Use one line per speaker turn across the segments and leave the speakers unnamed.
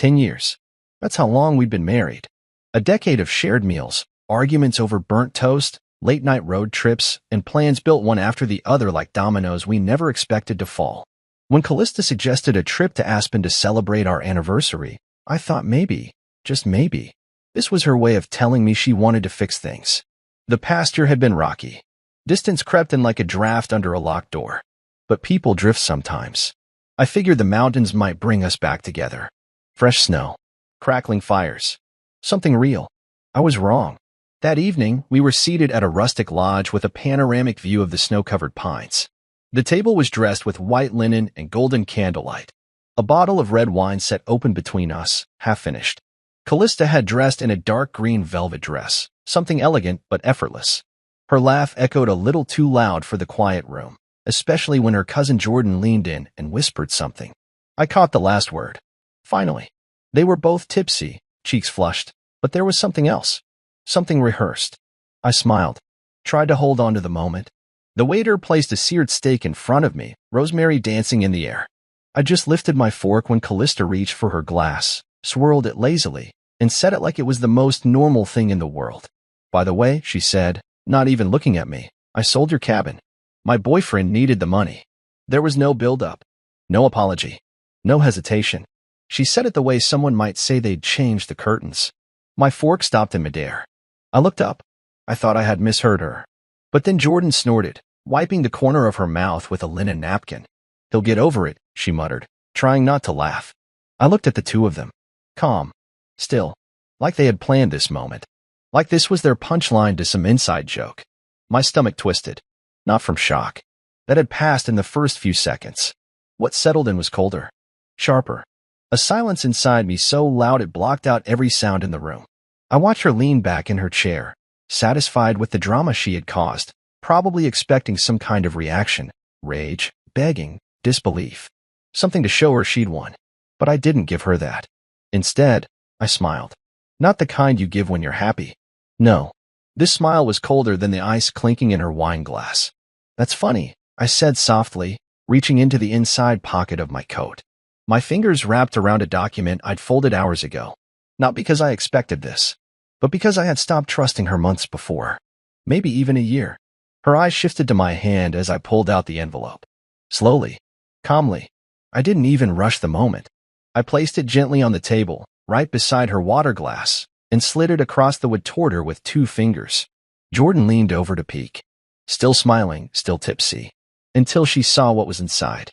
10 years. That's how long we'd been married. A decade of shared meals, arguments over burnt toast, late-night road trips, and plans built one after the other like dominoes we never expected to fall. When Callista suggested a trip to Aspen to celebrate our anniversary, I thought maybe, just maybe, this was her way of telling me she wanted to fix things. The past year had been rocky. Distance crept in like a draft under a locked door. But people drift sometimes. I figured the mountains might bring us back together. Fresh snow. Crackling fires. Something real. I was wrong. That evening, we were seated at a rustic lodge with a panoramic view of the snow-covered pines. The table was dressed with white linen and golden candlelight. A bottle of red wine set open between us, half-finished. Callista had dressed in a dark green velvet dress, something elegant but effortless. Her laugh echoed a little too loud for the quiet room, especially when her cousin Jordan leaned in and whispered something. I caught the last word. Finally. They were both tipsy, cheeks flushed, but there was something else. Something rehearsed. I smiled, tried to hold on to the moment. The waiter placed a seared steak in front of me, rosemary dancing in the air. I just lifted my fork when Callista reached for her glass, swirled it lazily, and said it like it was the most normal thing in the world. By the way, she said, not even looking at me, I sold your cabin. My boyfriend needed the money. There was no build-up, no apology, no hesitation. She said it the way someone might say they'd changed the curtains. My fork stopped in midair. I looked up. I thought I had misheard her. But then Jordan snorted, wiping the corner of her mouth with a linen napkin. He'll get over it, she muttered, trying not to laugh. I looked at the two of them. Calm. Still. Like they had planned this moment. Like this was their punchline to some inside joke. My stomach twisted. Not from shock. That had passed in the first few seconds. What settled in was colder. Sharper. A silence inside me so loud it blocked out every sound in the room. I watched her lean back in her chair, satisfied with the drama she had caused, probably expecting some kind of reaction, rage, begging, disbelief. Something to show her she'd won. But I didn't give her that. Instead, I smiled. Not the kind you give when you're happy. No. This smile was colder than the ice clinking in her wine glass. That's funny, I said softly, reaching into the inside pocket of my coat. My fingers wrapped around a document I'd folded hours ago. Not because I expected this, but because I had stopped trusting her months before. Maybe even a year. Her eyes shifted to my hand as I pulled out the envelope. Slowly. Calmly. I didn't even rush the moment. I placed it gently on the table, right beside her water glass, and slid it across the wood toward her with 2 fingers. Jordan leaned over to peek. Still smiling, still tipsy. Until she saw what was inside.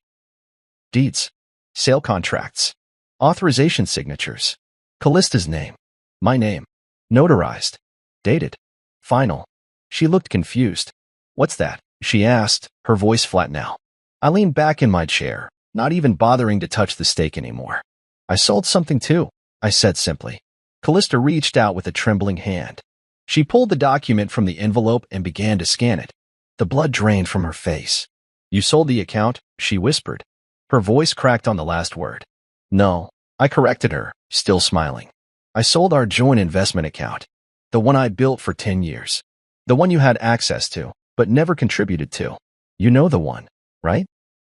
Deeds. Sale contracts. Authorization signatures. Callista's name. My name. Notarized. Dated. Final. She looked confused. What's that? She asked, her voice flat now. I leaned back in my chair, not even bothering to touch the steak anymore. I sold something too, I said simply. Callista reached out with a trembling hand. She pulled the document from the envelope and began to scan it. The blood drained from her face. You sold the account, she whispered. Her voice cracked on the last word. No, I corrected her, still smiling. I sold our joint investment account. The one I built for 10 years. The one you had access to, but never contributed to. You know the one, right?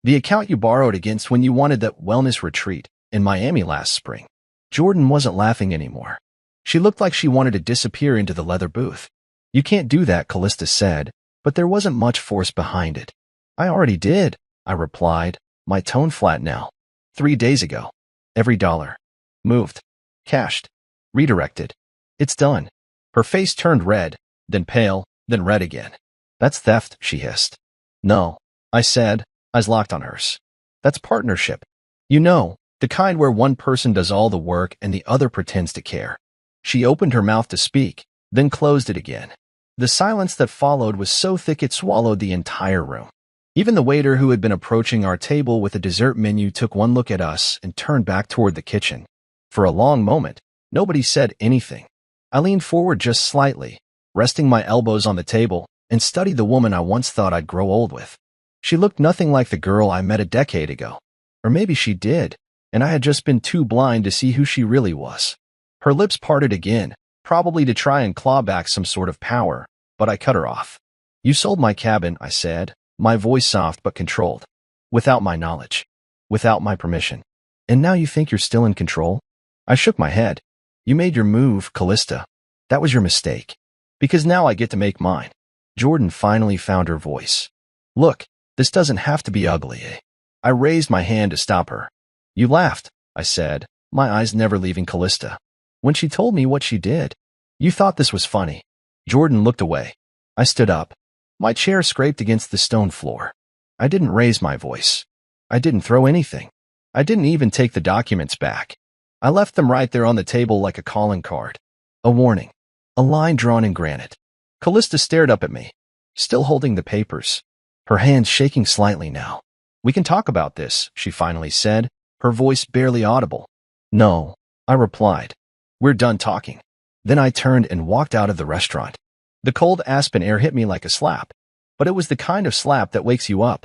The account you borrowed against when you wanted that wellness retreat in Miami last spring. Jordan wasn't laughing anymore. She looked like she wanted to disappear into the leather booth. You can't do that, Callista said, but there wasn't much force behind it. I already did, I replied, my tone flat now. 3 days ago. Every dollar. Moved. Cashed. Redirected. It's done. Her face turned red, then pale, then red again. That's theft, she hissed. No, I said, eyes locked on hers. That's partnership. You know, the kind where one person does all the work and the other pretends to care. She opened her mouth to speak, then closed it again. The silence that followed was so thick it swallowed the entire room. Even the waiter who had been approaching our table with a dessert menu took one look at us and turned back toward the kitchen. For a long moment, nobody said anything. I leaned forward just slightly, resting my elbows on the table, and studied the woman I once thought I'd grow old with. She looked nothing like the girl I met a decade ago. Or maybe she did, and I had just been too blind to see who she really was. Her lips parted again, probably to try and claw back some sort of power, but I cut her off. You sold my cabin, I said, my voice soft but controlled. Without my knowledge. Without my permission. And now you think you're still in control? I shook my head. You made your move, Callista. That was your mistake. Because now I get to make mine. Jordan finally found her voice. Look, this doesn't have to be ugly, eh? I raised my hand to stop her. You laughed, I said, my eyes never leaving Callista. When she told me what she did, you thought this was funny. Jordan looked away. I stood up. My chair scraped against the stone floor. I didn't raise my voice. I didn't throw anything. I didn't even take the documents back. I left them right there on the table like a calling card. A warning. A line drawn in granite. Callista stared up at me, still holding the papers. Her hands shaking slightly now. We can talk about this, she finally said, her voice barely audible. No, I replied. We're done talking. Then I turned and walked out of the restaurant. The cold aspen air hit me like a slap, but it was the kind of slap that wakes you up.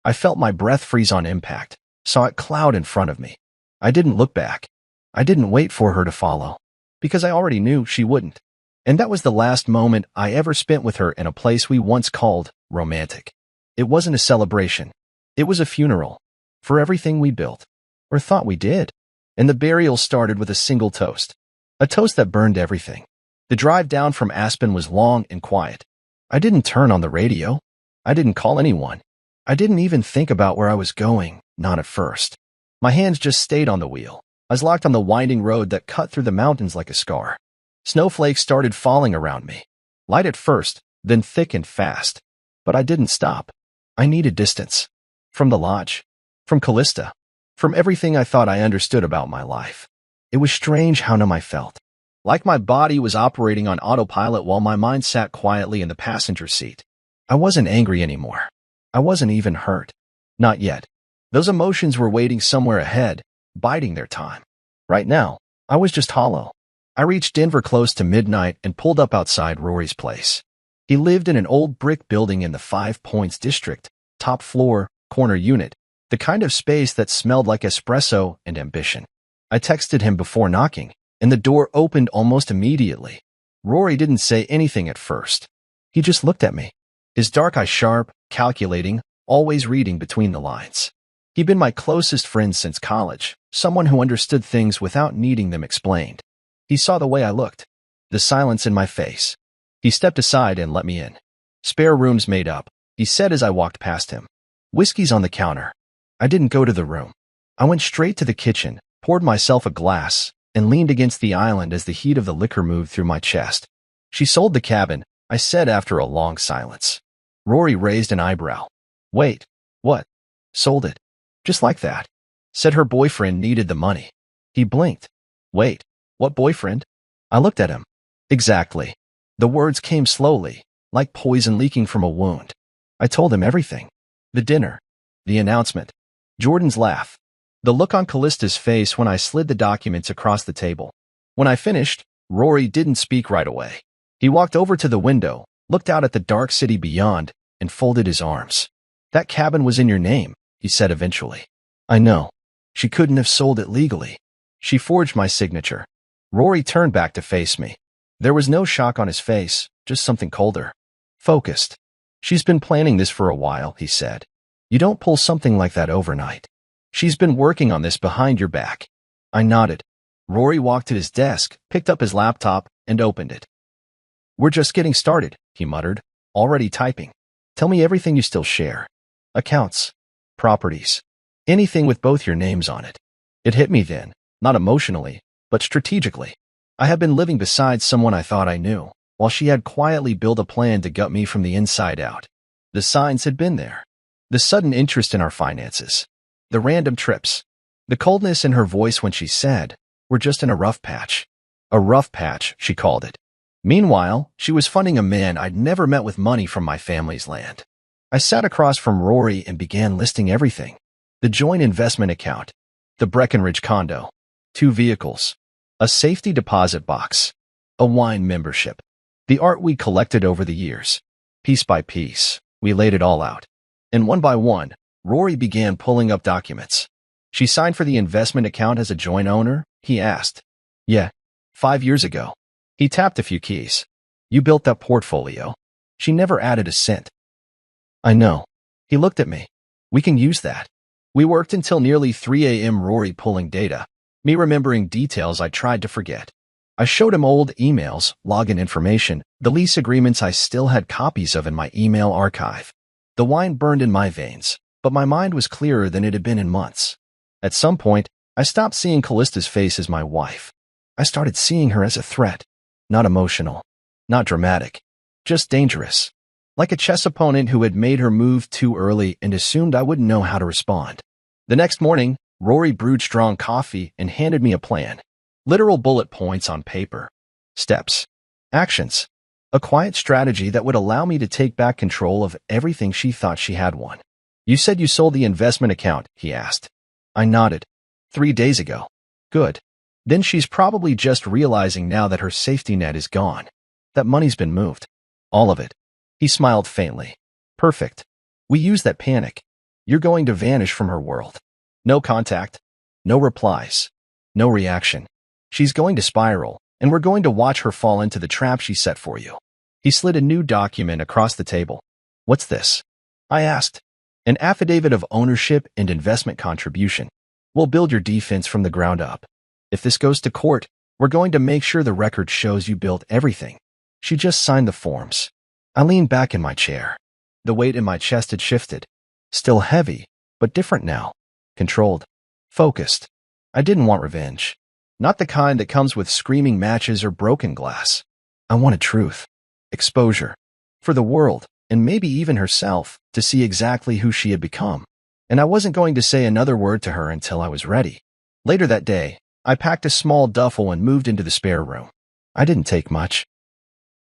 I felt my breath freeze on impact, saw it cloud in front of me. I didn't look back. I didn't wait for her to follow, because I already knew she wouldn't. And that was the last moment I ever spent with her in a place we once called romantic. It wasn't a celebration. It was a funeral for everything we built, or thought we did. And the burial started with a single toast. A toast that burned everything. The drive down from Aspen was long and quiet. I didn't turn on the radio. I didn't call anyone. I didn't even think about where I was going, not at first. My hands just stayed on the wheel. I was locked on the winding road that cut through the mountains like a scar. Snowflakes started falling around me. Light at first, then thick and fast. But I didn't stop. I needed distance. From the lodge. From Callista. From everything I thought I understood about my life. It was strange how numb I felt. Like my body was operating on autopilot while my mind sat quietly in the passenger seat. I wasn't angry anymore. I wasn't even hurt. Not yet. Those emotions were waiting somewhere ahead, biding their time. Right now, I was just hollow. I reached Denver close to midnight and pulled up outside Rory's place. He lived in an old brick building in the Five Points district, top floor, corner unit, the kind of space that smelled like espresso and ambition. I texted him before knocking, and the door opened almost immediately. Rory didn't say anything at first. He just looked at me, his dark eyes sharp, calculating, always reading between the lines. He'd been my closest friend since college, someone who understood things without needing them explained. He saw the way I looked, the silence in my face. He stepped aside and let me in. Spare rooms made up, he said as I walked past him. Whiskey's on the counter. I didn't go to the room. I went straight to the kitchen, poured myself a glass, and leaned against the island as the heat of the liquor moved through my chest. She sold the cabin, I said after a long silence. Rory raised an eyebrow. Wait, what? Sold it? Just like that. Said her boyfriend needed the money. He blinked. Wait, what boyfriend? I looked at him. Exactly. The words came slowly, like poison leaking from a wound. I told him everything. The dinner. The announcement. Jordan's laugh. The look on Callista's face when I slid the documents across the table. When I finished, Rory didn't speak right away. He walked over to the window, looked out at the dark city beyond, and folded his arms. That cabin was in your name, he said eventually. I know. She couldn't have sold it legally. She forged my signature. Rory turned back to face me. There was no shock on his face, just something colder. Focused. She's been planning this for a while, he said. You don't pull something like that overnight. She's been working on this behind your back. I nodded. Rory walked to his desk, picked up his laptop, and opened it. We're just getting started, he muttered, already typing. Tell me everything you still share. Accounts. Properties. Anything with both your names on it. It hit me then, not emotionally, but strategically. I had been living beside someone I thought I knew, while she had quietly built a plan to gut me from the inside out. The signs had been there. The sudden interest in our finances. The random trips. The coldness in her voice when she said, we're just in a rough patch. A rough patch, she called it. Meanwhile, she was funding a man I'd never met with money from my family's land. I sat across from Rory and began listing everything. The joint investment account. The Breckenridge condo. 2 vehicles. A safety deposit box. A wine membership. The art we collected over the years. Piece by piece, we laid it all out. And one by one, Rory began pulling up documents. She signed for the investment account as a joint owner? He asked. Yeah, 5 years ago. He tapped a few keys. You built that portfolio. She never added a cent. I know. He looked at me. We can use that. We worked until nearly 3 a.m. Rory pulling data. me remembering details I tried to forget. I showed him old emails, login information, the lease agreements I still had copies of in my email archive. The wine burned in my veins, but my mind was clearer than it had been in months. At some point, I stopped seeing Callista's face as my wife. I started seeing her as a threat. Not emotional, not dramatic, just dangerous. Like a chess opponent who had made her move too early and assumed I wouldn't know how to respond. The next morning, Rory brewed strong coffee and handed me a plan. Literal bullet points on paper. Steps. Actions. A quiet strategy that would allow me to take back control of everything she thought she had won. You said you sold the investment account, he asked. I nodded. 3 days ago. Good. Then she's probably just realizing now that her safety net is gone. That money's been moved. All of it. He smiled faintly. Perfect. We use that panic. You're going to vanish from her world. No contact. No replies. No reaction. She's going to spiral, and we're going to watch her fall into the trap she set for you. He slid a new document across the table. What's this? I asked. An affidavit of ownership and investment contribution. We'll build your defense from the ground up. If this goes to court, we're going to make sure the record shows you built everything. She just signed the forms. I leaned back in my chair. The weight in my chest had shifted. Still heavy, but different now. Controlled. Focused. I didn't want revenge. Not the kind that comes with screaming matches or broken glass. I wanted truth. Exposure. For the world, and maybe even herself, to see exactly who she had become. And I wasn't going to say another word to her until I was ready. Later that day, I packed a small duffel and moved into the spare room. I didn't take much.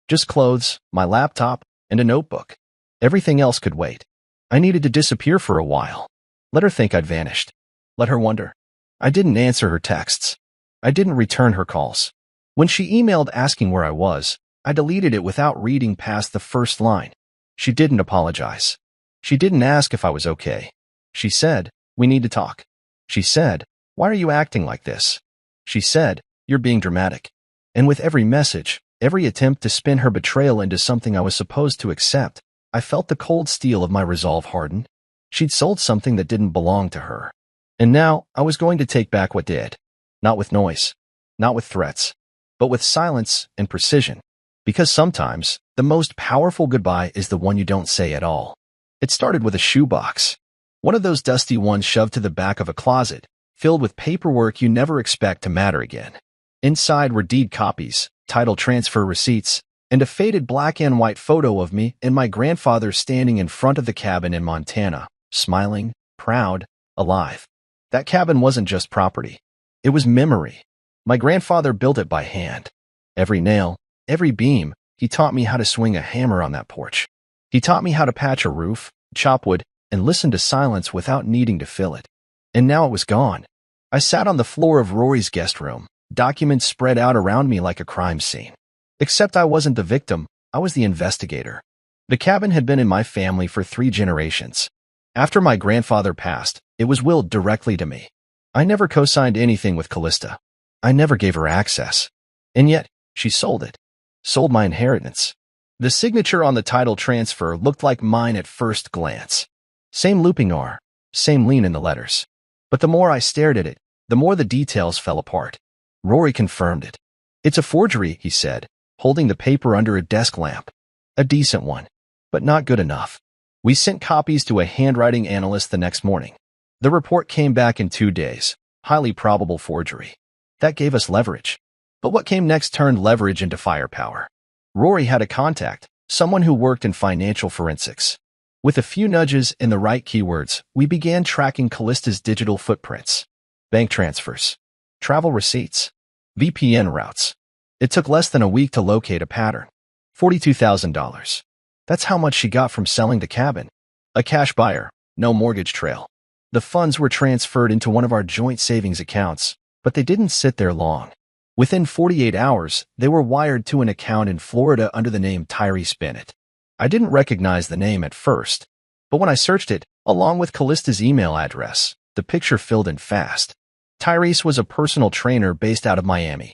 Just clothes, my laptop, and a notebook. Everything else could wait. I needed to disappear for a while. Let her think I'd vanished. Let her wonder. I didn't answer her texts. I didn't return her calls. When she emailed asking where I was, I deleted it without reading past the first line. She didn't apologize. She didn't ask if I was okay. She said, we need to talk. She said, why are you acting like this? She said, you're being dramatic. And with every message, every attempt to spin her betrayal into something I was supposed to accept, I felt the cold steel of my resolve harden. She'd sold something that didn't belong to her. And now I was going to take back what did. Not with noise, not with threats, but with silence and precision. Because sometimes, the most powerful goodbye is the one you don't say at all. It started with a shoebox. One of those dusty ones shoved to the back of a closet, filled with paperwork you never expect to matter again. Inside were deed copies, title transfer receipts, and a faded black and white photo of me and my grandfather standing in front of the cabin in Montana, smiling, proud, alive. That cabin wasn't just property. It was memory. My grandfather built it by hand. Every nail, every beam, he taught me how to swing a hammer on that porch. He taught me how to patch a roof, chop wood, and listen to silence without needing to fill it. And now it was gone. I sat on the floor of Rory's guest room, documents spread out around me like a crime scene. Except I wasn't the victim, I was the investigator. The cabin had been in my family for 3 generations. After my grandfather passed, it was willed directly to me. I never co-signed anything with Callista. I never gave her access. And yet, she sold it. Sold my inheritance. The signature on the title transfer looked like mine at first glance. Same looping R, same lean in the letters. But the more I stared at it, the more the details fell apart. Rory confirmed it. It's a forgery, he said, holding the paper under a desk lamp. A decent one, but not good enough. We sent copies to a handwriting analyst the next morning. The report came back in 2 days. Highly probable forgery. That gave us leverage. But what came next turned leverage into firepower. Rory had a contact, someone who worked in financial forensics. With a few nudges and the right keywords, we began tracking Callista's digital footprints. Bank transfers. Travel receipts. VPN routes. It took less than a week to locate a pattern. $42,000. That's how much she got from selling the cabin. A cash buyer, no mortgage trail. The funds were transferred into one of our joint savings accounts, but they didn't sit there long. Within 48 hours, they were wired to an account in Florida under the name Tyrese Bennett. I didn't recognize the name at first, but when I searched it, along with Callista's email address, the picture filled in fast. Tyrese was a personal trainer based out of Miami.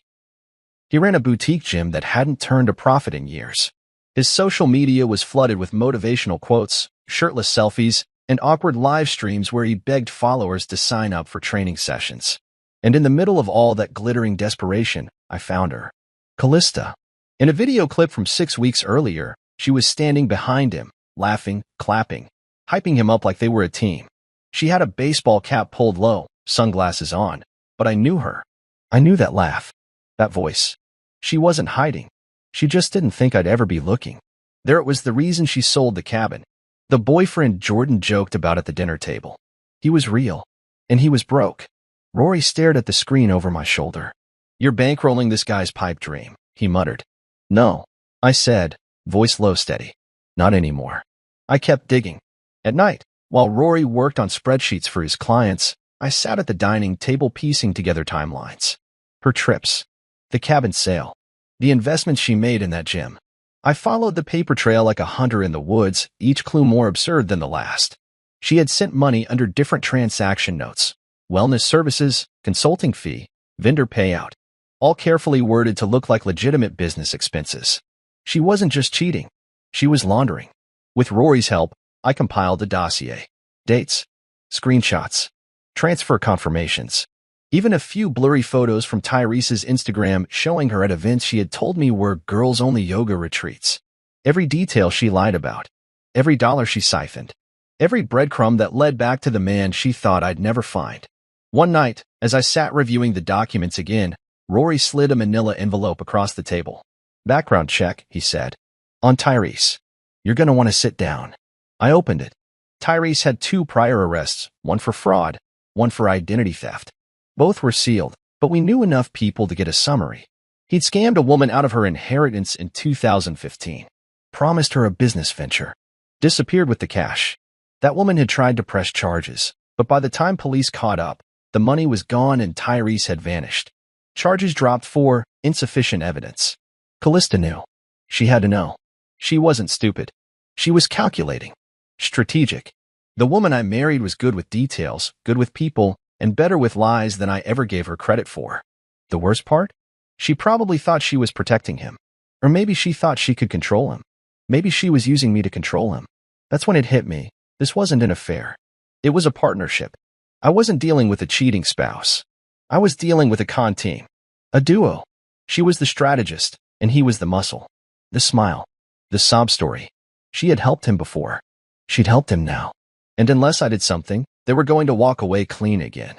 He ran a boutique gym that hadn't turned a profit in years. His social media was flooded with motivational quotes, shirtless selfies, and awkward live streams where he begged followers to sign up for training sessions. And in the middle of all that glittering desperation, I found her. Callista. In a video clip from 6 weeks earlier, she was standing behind him, laughing, clapping, hyping him up like they were a team. She had a baseball cap pulled low, sunglasses on, but I knew her. I knew that laugh, that voice. She wasn't hiding. She just didn't think I'd ever be looking. There it was, the reason she sold the cabin. The boyfriend Jordan joked about at the dinner table. He was real, and he was broke. Rory stared at the screen over my shoulder. "You're bankrolling this guy's pipe dream," he muttered. "No," I said, voice low, steady. "Not anymore." I kept digging. At night, while Rory worked on spreadsheets for his clients, I sat at the dining table piecing together timelines. Her trips, the cabin sale, the investments she made in that gym. I followed the paper trail like a hunter in the woods, each clue more absurd than the last. She had sent money under different transaction notes: wellness services, consulting fee, vendor payout, all carefully worded to look like legitimate business expenses. She wasn't just cheating, she was laundering. With Rory's help, I compiled a dossier. Dates, screenshots, transfer confirmations, even a few blurry photos from Tyrese's Instagram showing her at events she had told me were girls-only yoga retreats. Every detail she lied about, every dollar she siphoned, every breadcrumb that led back to the man she thought I'd never find. One night, as I sat reviewing the documents again, Rory slid a manila envelope across the table. "Background check," he said. "On Tyrese. You're gonna want to sit down." I opened it. Tyrese had 2 prior arrests, one for fraud, one for identity theft. Both were sealed, but we knew enough people to get a summary. He'd scammed a woman out of her inheritance in 2015, promised her a business venture, disappeared with the cash. That woman had tried to press charges, but by the time police caught up, the money was gone and Tyrese had vanished. Charges dropped for insufficient evidence. Callista knew. She had to know. She wasn't stupid. She was calculating. Strategic. The woman I married was good with details, good with people, and better with lies than I ever gave her credit for. The worst part? She probably thought she was protecting him. Or maybe she thought she could control him. Maybe she was using me to control him. That's when it hit me. This wasn't an affair. It was a partnership. I wasn't dealing with a cheating spouse. I was dealing with a con team. A duo. She was the strategist, and he was the muscle. The smile. The sob story. She had helped him before. She'd helped him now. And unless I did something, they were going to walk away clean again.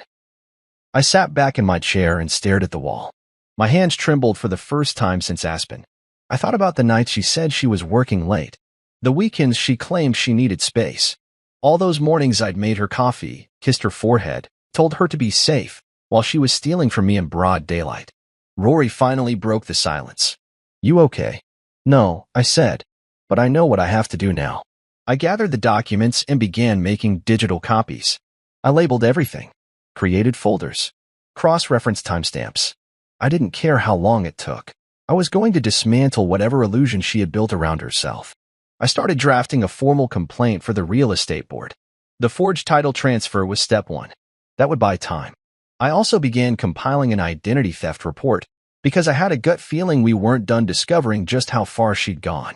I sat back in my chair and stared at the wall. My hands trembled for the first time since Aspen. I thought about the nights she said she was working late. The weekends she claimed she needed space. All those mornings I'd made her coffee, kissed her forehead, told her to be safe, while she was stealing from me in broad daylight. Rory finally broke the silence. "You okay?" "No," I said, "but I know what I have to do now." I gathered the documents and began making digital copies. I labeled everything, created folders, cross-referenced timestamps. I didn't care how long it took. I was going to dismantle whatever illusion she had built around herself. I started drafting a formal complaint for the real estate board. The forged title transfer was step 1. That would buy time. I also began compiling an identity theft report because I had a gut feeling we weren't done discovering just how far she'd gone.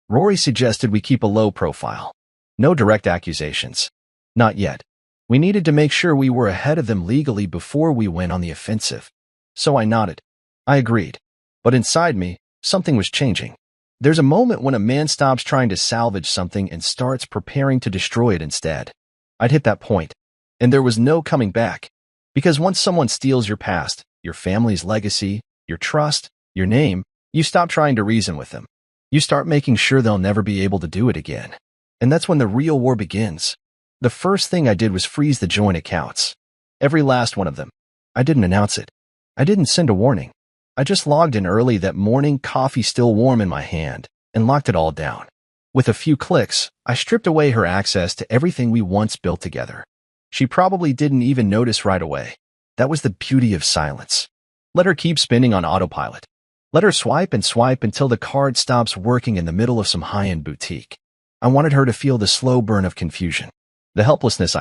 Rory suggested we keep a low profile. No direct accusations. Not yet. We needed to make sure we were ahead of them legally before we went on the offensive. So I nodded. I agreed. But inside me, something was changing. There's a moment when a man stops trying to salvage something and starts preparing to destroy it instead. I'd hit that point, and there was no coming back. Because once someone steals your past, your family's legacy, your trust, your name, you stop trying to reason with them. You start making sure they'll never be able to do it again. And that's when the real war begins. The first thing I did was freeze the joint accounts. Every last one of them. I didn't announce it. I didn't send a warning. I just logged in early that morning, coffee still warm in my hand, and locked it all down. With a few clicks, I stripped away her access to everything we once built together. She probably didn't even notice right away. That was the beauty of silence. Let her keep spinning on autopilot. Let her swipe and swipe until the card stops working in the middle of some high-end boutique. I wanted her to feel the slow burn of confusion, the helplessness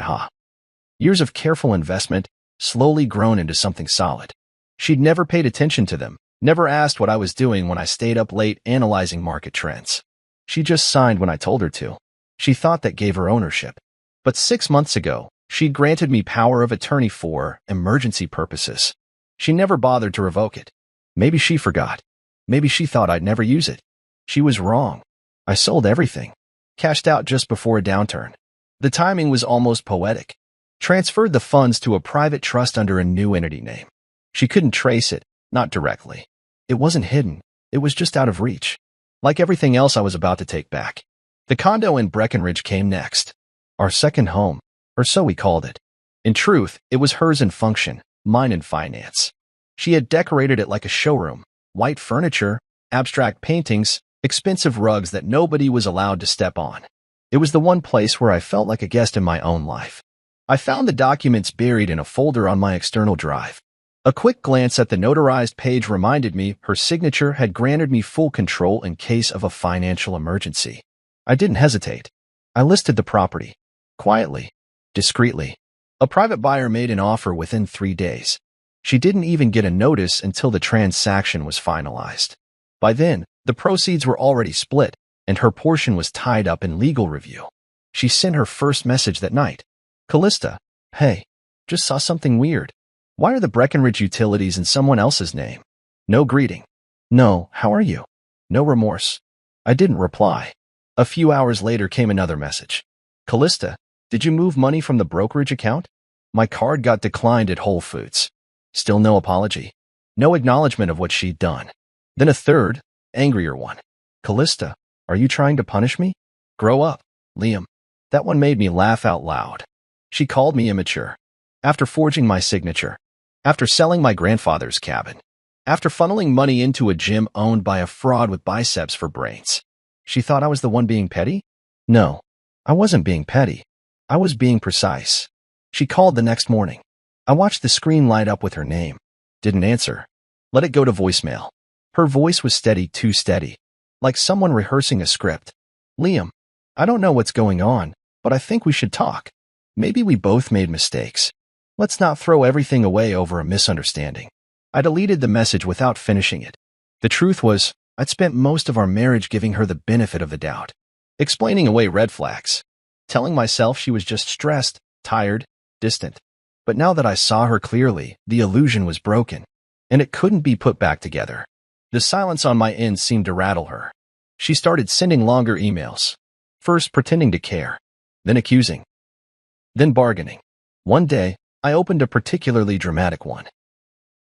Years of careful investment, slowly grown into something solid. She'd never paid attention to them, never asked what I was doing when I stayed up late analyzing market trends. She just signed when I told her to. She thought that gave her ownership. But 6 months ago, she'd granted me power of attorney for emergency purposes. She never bothered to revoke it. Maybe she forgot. Maybe she thought I'd never use it. She was wrong. I sold everything. Cashed out just before a downturn. The timing was almost poetic. Transferred the funds to a private trust under a new entity name. She couldn't trace it, not directly. It wasn't hidden. It was just out of reach. Like everything else I was about to take back. The condo in Breckenridge came next. Our second home, or so we called it. In truth, it was hers in function, mine in finance. She had decorated it like a showroom. White furniture, abstract paintings, expensive rugs that nobody was allowed to step on. It was the one place where I felt like a guest in my own life. I found the documents buried in a folder on my external drive. A quick glance at the notarized page reminded me her signature had granted me full control in case of a financial emergency. I didn't hesitate. I listed the property. Quietly. Discreetly. A private buyer made an offer within 3 days. She didn't even get a notice until the transaction was finalized. By then, the proceeds were already split, and her portion was tied up in legal review. She sent her first message that night. Callista, hey, just saw something weird. Why are the Breckenridge utilities in someone else's name? No greeting. No, how are you? No remorse. I didn't reply. A few hours later came another message. Callista, did you move money from the brokerage account? My card got declined at Whole Foods. Still no apology. No acknowledgement of what she'd done. Then a third, angrier one. Callista, are you trying to punish me? Grow up, Liam. That one made me laugh out loud. She called me immature. After forging my signature. After selling my grandfather's cabin. After funneling money into a gym owned by a fraud with biceps for brains. She thought I was the one being petty? No, I wasn't being petty. I was being precise. She called the next morning. I watched the screen light up with her name. Didn't answer. Let it go to voicemail. Her voice was steady, too steady. Like someone rehearsing a script. Liam, I don't know what's going on, but I think we should talk. Maybe we both made mistakes. Let's not throw everything away over a misunderstanding. I deleted the message without finishing it. The truth was, I'd spent most of our marriage giving her the benefit of the doubt. Explaining away red flags. Telling myself she was just stressed, tired, distant. But now that I saw her clearly, the illusion was broken. And it couldn't be put back together. The silence on my end seemed to rattle her. She started sending longer emails. First pretending to care. Then accusing. Then bargaining. One day, I opened a particularly dramatic one.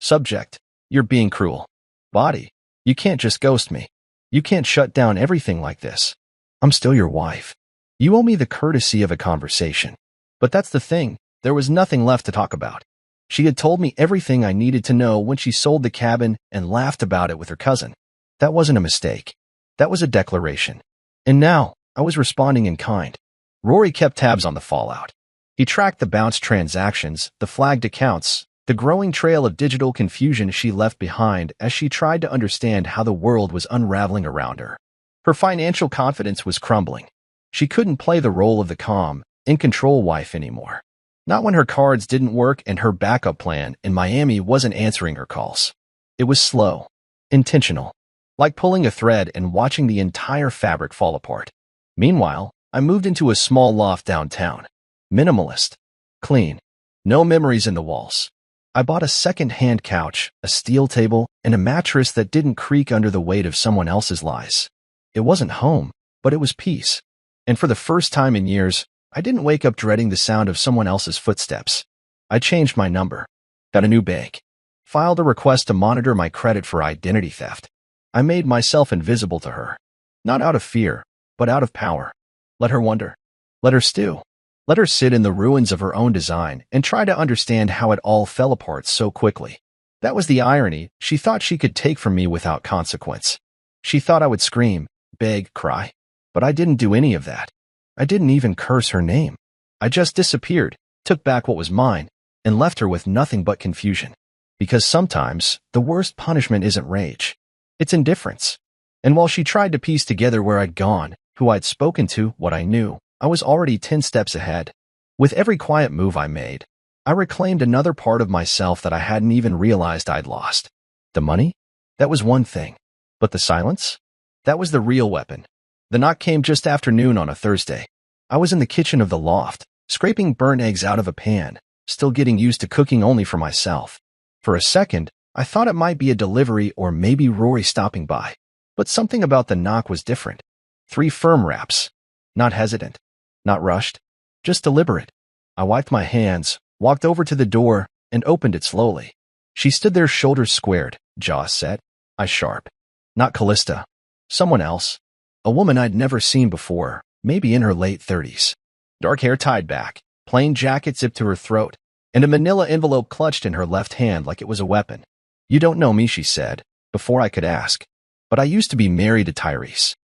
Subject, you're being cruel. Body, you can't just ghost me. You can't shut down everything like this. I'm still your wife. You owe me the courtesy of a conversation. But that's the thing, there was nothing left to talk about. She had told me everything I needed to know when she sold the cabin and laughed about it with her cousin. That wasn't a mistake. That was a declaration. And now, I was responding in kind. Rory kept tabs on the fallout. He tracked the bounced transactions, the flagged accounts, the growing trail of digital confusion she left behind as she tried to understand how the world was unraveling around her. Her financial confidence was crumbling. She couldn't play the role of the calm, in-control wife anymore. Not when her cards didn't work and her backup plan in Miami wasn't answering her calls. It was slow, intentional, like pulling a thread and watching the entire fabric fall apart. Meanwhile, I moved into a small loft downtown. Minimalist. Clean. No memories in the walls. I bought a second-hand couch, a steel table, and a mattress that didn't creak under the weight of someone else's lies. It wasn't home, but it was peace. And for the first time in years, I didn't wake up dreading the sound of someone else's footsteps. I changed my number. Got a new bank. Filed a request to monitor my credit for identity theft. I made myself invisible to her. Not out of fear, but out of power. Let her wonder. Let her stew. Let her sit in the ruins of her own design and try to understand how it all fell apart so quickly. That was the irony she thought she could take from me without consequence. She thought I would scream, beg, cry. But I didn't do any of that. I didn't even curse her name. I just disappeared, took back what was mine, and left her with nothing but confusion. Because sometimes, the worst punishment isn't rage. It's indifference. And while she tried to piece together where I'd gone, who I'd spoken to, what I knew, I was already 10 steps ahead. With every quiet move I made, I reclaimed another part of myself that I hadn't even realized I'd lost. The money? That was one thing. But the silence? That was the real weapon. The knock came just after noon on a Thursday. I was in the kitchen of the loft, scraping burnt eggs out of a pan, still getting used to cooking only for myself. For a second, I thought it might be a delivery or maybe Rory stopping by. But something about the knock was different. 3 firm raps. Not hesitant. Not rushed. Just deliberate. I wiped my hands, walked over to the door, and opened it slowly. She stood there, shoulders squared, jaws set, eyes sharp. Not Callista. Someone else. A woman I'd never seen before, maybe in her late 30s. Dark hair tied back, plain jacket zipped to her throat, and a manila envelope clutched in her left hand like it was a weapon. "You don't know me," she said, before I could ask. "But I used to be married to Tyrese."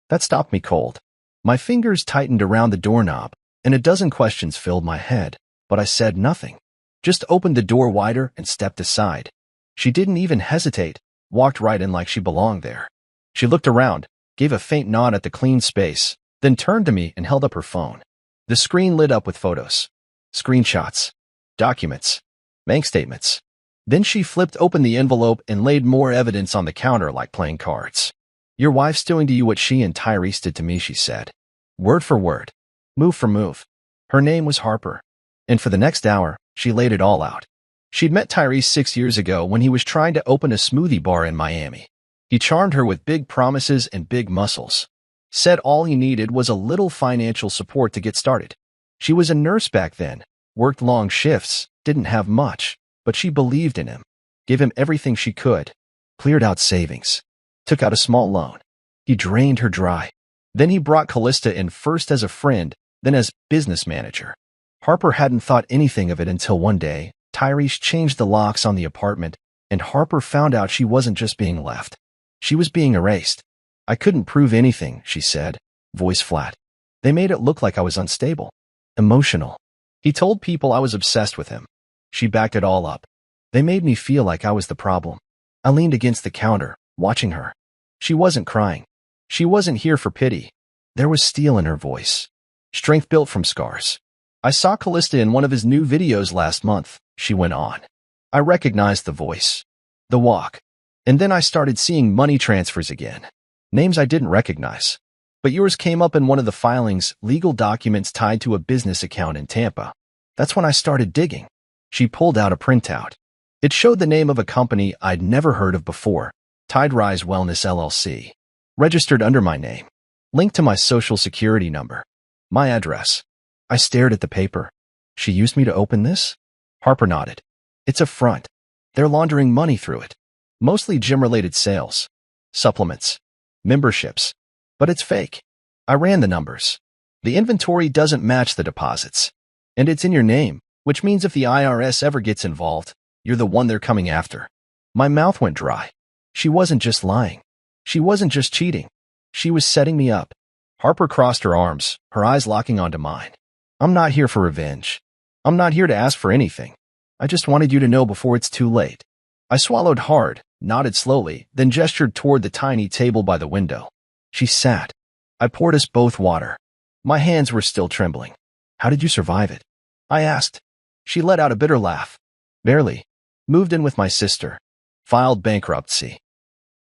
That stopped me cold. My fingers tightened around the doorknob, and a dozen questions filled my head, but I said nothing. Just opened the door wider and stepped aside. She didn't even hesitate, walked right in like she belonged there. She looked around, gave a faint nod at the clean space, then turned to me and held up her phone. The screen lit up with photos, screenshots, documents, bank statements. Then she flipped open the envelope and laid more evidence on the counter like playing cards. "Your wife's doing to you what she and Tyrese did to me," she said. Word for word, move for move. Her name was Harper. And for the next hour, she laid it all out. She'd met Tyrese 6 years ago when he was trying to open a smoothie bar in Miami. He charmed her with big promises and big muscles. Said all he needed was a little financial support to get started. She was a nurse back then, worked long shifts, didn't have much, but she believed in him, gave him everything she could, cleared out savings, took out a small loan. He drained her dry. Then he brought Callista in first as a friend, then as business manager. Harper hadn't thought anything of it until one day, Tyrese changed the locks on the apartment, and Harper found out she wasn't just being left. She was being erased. "I couldn't prove anything," she said, voice flat. "They made it look like I was unstable, emotional. He told people I was obsessed with him." She backed it all up. "They made me feel like I was the problem." I leaned against the counter, watching her. She wasn't crying. She wasn't here for pity. There was steel in her voice. Strength built from scars. "I saw Callista in one of his new videos last month," she went on. I recognized the voice, the walk. And then I started seeing money transfers again. Names I didn't recognize. "But yours came up in one of the filings, legal documents tied to a business account in Tampa." That's when I started digging. She pulled out a printout. It showed the name of a company I'd never heard of before, Tide Rise Wellness LLC. Registered under my name. Linked to my social security number. My address. I stared at the paper. "She used me to open this?" Harper nodded. "It's a front. They're laundering money through it. Mostly gym-related sales. Supplements. Memberships. But it's fake." I ran the numbers. "The inventory doesn't match the deposits. And it's in your name, which means if the IRS ever gets involved, you're the one they're coming after." My mouth went dry. She wasn't just lying. She wasn't just cheating. She was setting me up. Harper crossed her arms, her eyes locking onto mine. "I'm not here for revenge. I'm not here to ask for anything. I just wanted you to know before it's too late." I swallowed hard, nodded slowly, then gestured toward the tiny table by the window. She sat. I poured us both water. My hands were still trembling. "How did you survive it?" I asked. She let out a bitter laugh. "Barely. Moved in with my sister. Filed bankruptcy.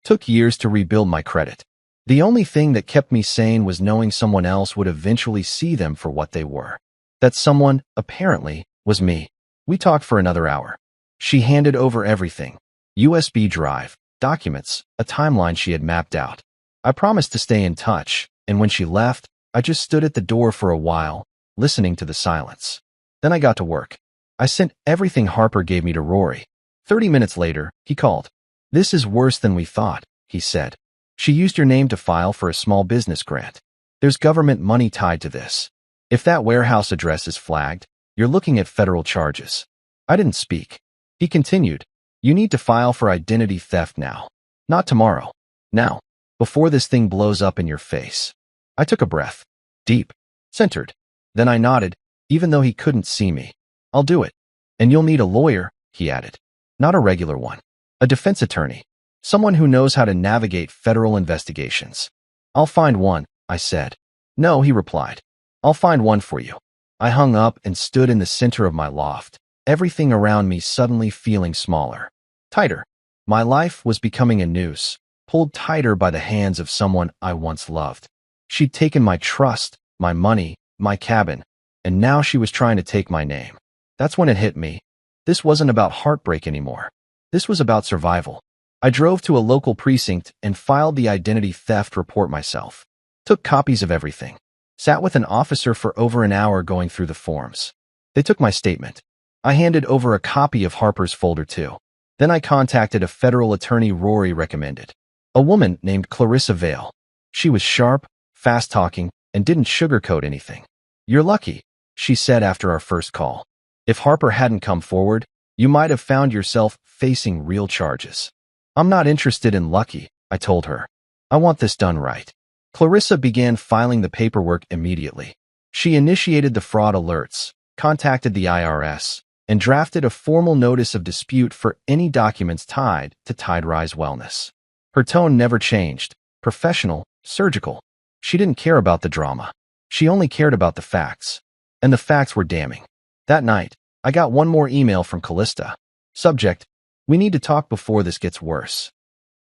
Took years to rebuild my credit. The only thing that kept me sane was knowing someone else would eventually see them for what they were. That someone, apparently, was me." We talked for another hour. She handed over everything. USB drive, documents, a timeline she had mapped out. I promised to stay in touch, and when she left, I just stood at the door for a while, listening to the silence. Then I got to work. I sent everything Harper gave me to Rory. 30 minutes later, he called. "This is worse than we thought," he said. "She used your name to file for a small business grant. There's government money tied to this. If that warehouse address is flagged, you're looking at federal charges." I didn't speak. He continued, "You need to file for identity theft now. Not tomorrow. Now. Before this thing blows up in your face." I took a breath. Deep. Centered. Then I nodded, even though he couldn't see me. "I'll do it. And you'll need a lawyer," he added. "Not a regular one. A defense attorney. Someone who knows how to navigate federal investigations." "I'll find one," I said. "No," he replied. "I'll find one for you." I hung up and stood in the center of my loft, everything around me suddenly feeling smaller. Tighter. My life was becoming a noose, pulled tighter by the hands of someone I once loved. She'd taken my trust, my money, my cabin, and now she was trying to take my name. That's when it hit me. This wasn't about heartbreak anymore. This was about survival. I drove to a local precinct and filed the identity theft report myself. Took copies of everything. Sat with an officer for over an hour going through the forms. They took my statement. I handed over a copy of Harper's folder too. Then I contacted a federal attorney Rory recommended. A woman named Clarissa Vale. She was sharp, fast-talking, and didn't sugarcoat anything. "You're lucky," she said after our first call. "If Harper hadn't come forward, you might have found yourself facing real charges." "I'm not interested in lucky," I told her. "I want this done right." Clarissa began filing the paperwork immediately. She initiated the fraud alerts, contacted the IRS, and drafted a formal notice of dispute for any documents tied to Tiderise Wellness. Her tone never changed, professional, surgical. She didn't care about the drama. She only cared about the facts. And the facts were damning. That night, I got one more email from Callista. Subject: "We need to talk before this gets worse."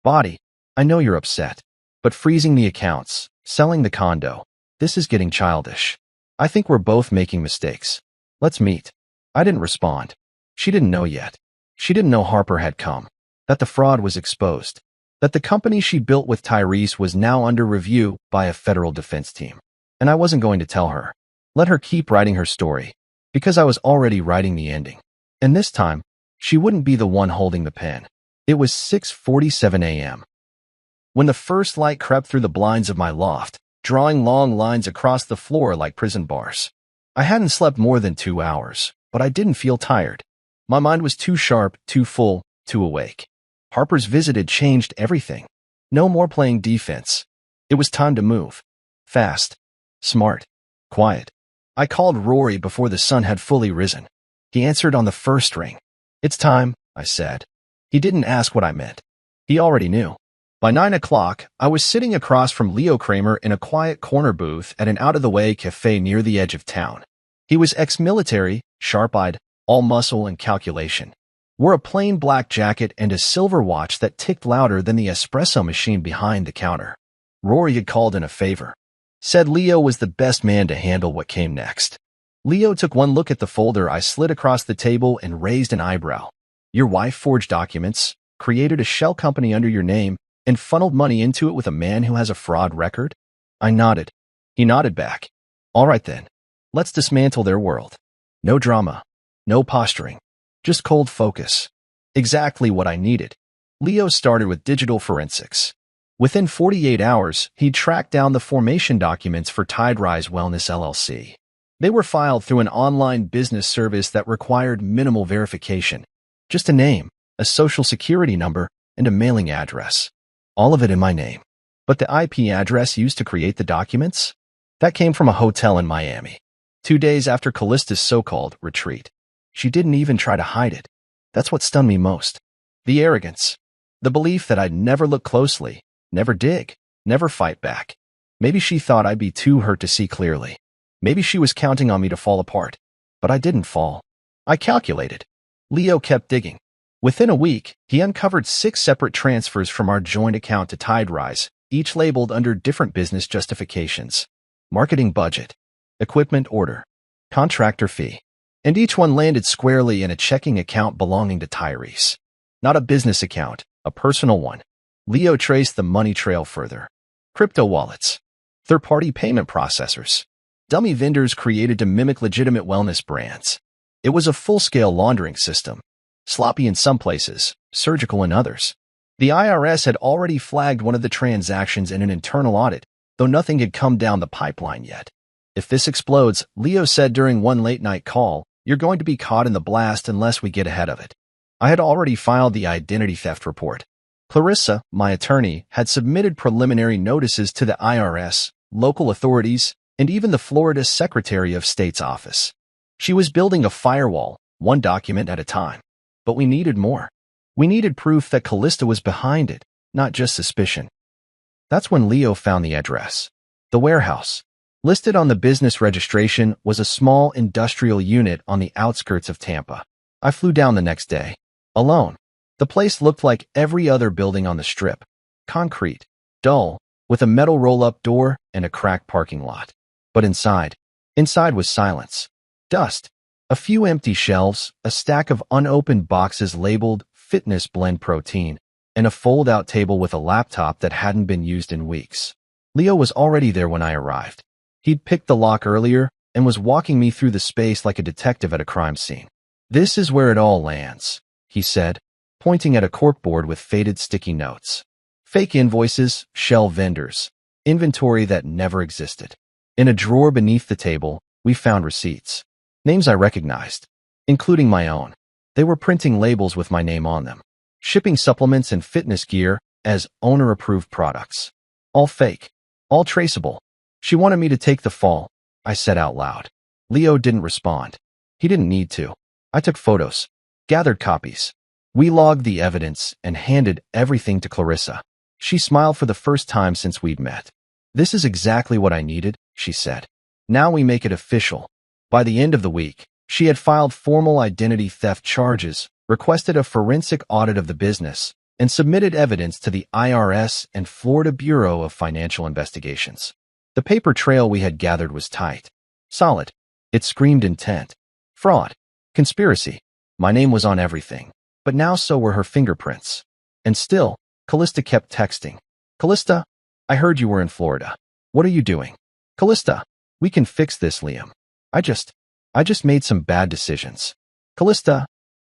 Body: "I know you're upset, but freezing the accounts, selling the condo, this is getting childish. I think we're both making mistakes. Let's meet." I didn't respond. She didn't know yet. She didn't know Harper had come, that the fraud was exposed, that the company she built with Tyrese was now under review by a federal defense team. And I wasn't going to tell her. Let her keep writing her story, because I was already writing the ending. And this time, she wouldn't be the one holding the pen. It was 6:47 a.m. when the first light crept through the blinds of my loft, drawing long lines across the floor like prison bars. I hadn't slept more than 2 hours, but I didn't feel tired. My mind was too sharp, too full, too awake. Harper's visit had changed everything. No more playing defense. It was time to move. Fast. Smart. Quiet. I called Rory before the sun had fully risen. He answered on the first ring. "It's time," I said. He didn't ask what I meant. He already knew. By 9 o'clock, I was sitting across from Leo Kramer in a quiet corner booth at an out-of-the-way cafe near the edge of town. He was ex-military, sharp-eyed, all muscle and calculation. Wore a plain black jacket and a silver watch that ticked louder than the espresso machine behind the counter. Rory had called in a favor. Said Leo was the best man to handle what came next. Leo took one look at the folder I slid across the table and raised an eyebrow. "Your wife forged documents, created a shell company under your name, and funneled money into it with a man who has a fraud record?" I nodded. He nodded back. "All right then. Let's dismantle their world. No drama. No posturing. Just cold focus." Exactly what I needed. Leo started with digital forensics. Within 48 hours, he'd tracked down the formation documents for Tiderise Wellness LLC. They were filed through an online business service that required minimal verification. Just a name, a social security number, and a mailing address. All of it in my name. But the IP address used to create the documents? That came from a hotel in Miami. 2 days after Callista's so-called retreat. She didn't even try to hide it. That's what stunned me most. The arrogance. The belief that I'd never look closely, never dig, never fight back. Maybe she thought I'd be too hurt to see clearly. Maybe she was counting on me to fall apart. But I didn't fall. I calculated. Leo kept digging. Within a week, he uncovered 6 separate transfers from our joint account to Tiderise, each labeled under different business justifications. Marketing budget, equipment order, contractor fee. And each one landed squarely in a checking account belonging to Tyrese. Not a business account, a personal one. Leo traced the money trail further. Crypto wallets, third-party payment processors, dummy vendors created to mimic legitimate wellness brands. It was a full-scale laundering system. Sloppy in some places, surgical in others. The IRS had already flagged one of the transactions in an internal audit, though nothing had come down the pipeline yet. "If this explodes," Leo said during one late-night call, "you're going to be caught in the blast unless we get ahead of it." I had already filed the identity theft report. Clarissa, my attorney, had submitted preliminary notices to the IRS, local authorities, and even the Florida Secretary of State's office. She was building a firewall, one document at a time. But we needed more. We needed proof that Callista was behind it, not just suspicion. That's when Leo found the address. The warehouse. Listed on the business registration was a small industrial unit on the outskirts of Tampa. I flew down the next day. Alone. The place looked like every other building on the strip. Concrete. Dull. With a metal roll-up door and a cracked parking lot. But inside was silence. Dust. A few empty shelves, a stack of unopened boxes labeled Fitness Blend Protein, and a fold-out table with a laptop that hadn't been used in weeks. Leo was already there when I arrived. He'd picked the lock earlier and was walking me through the space like a detective at a crime scene. "This is where it all lands," he said, pointing at a corkboard with faded sticky notes. Fake invoices, shell vendors, inventory that never existed. In a drawer beneath the table, we found receipts. Names I recognized, including my own. They were printing labels with my name on them, shipping supplements and fitness gear as owner-approved products. All fake, all traceable. "She wanted me to take the fall," I said out loud. Leo didn't respond. He didn't need to. I took photos, gathered copies. We logged the evidence and handed everything to Clarissa. She smiled for the first time since we'd met. "This is exactly what I needed," she said. "Now we make it official." By the end of the week, she had filed formal identity theft charges, requested a forensic audit of the business, and submitted evidence to the IRS and Florida Bureau of Financial Investigations. The paper trail we had gathered was tight, solid. It screamed intent, fraud, conspiracy. My name was on everything, but now so were her fingerprints. And still, Callista kept texting. "Callista, I heard you were in Florida. What are you doing? Callista, we can fix this, Liam. I just made some bad decisions. Callista,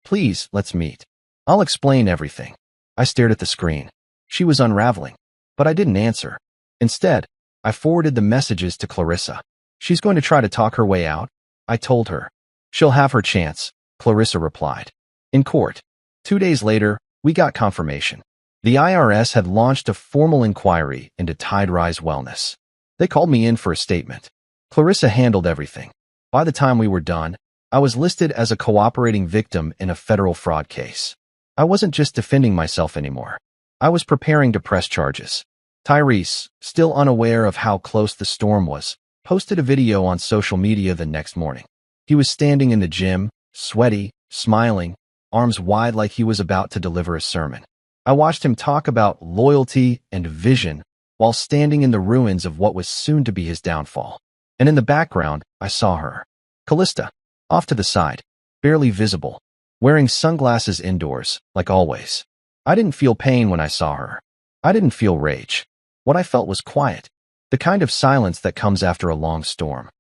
please, let's meet. I'll explain everything." I stared at the screen. She was unraveling, but I didn't answer. Instead, I forwarded the messages to Clarissa. "She's going to try to talk her way out," I told her. "She'll have her chance," Clarissa replied. In court. 2 days later, we got confirmation. The IRS had launched a formal inquiry into Tide Rise Wellness. They called me in for a statement. Clarissa handled everything. By the time we were done, I was listed as a cooperating victim in a federal fraud case. I wasn't just defending myself anymore. I was preparing to press charges. Tyrese, still unaware of how close the storm was, posted a video on social media the next morning. He was standing in the gym, sweaty, smiling, arms wide like he was about to deliver a sermon. I watched him talk about loyalty and vision while standing in the ruins of what was soon to be his downfall. And in the background, I saw her, Callista, off to the side, barely visible, wearing sunglasses indoors, like always. I didn't feel pain when I saw her. I didn't feel rage. What I felt was quiet, the kind of silence that comes after a long storm.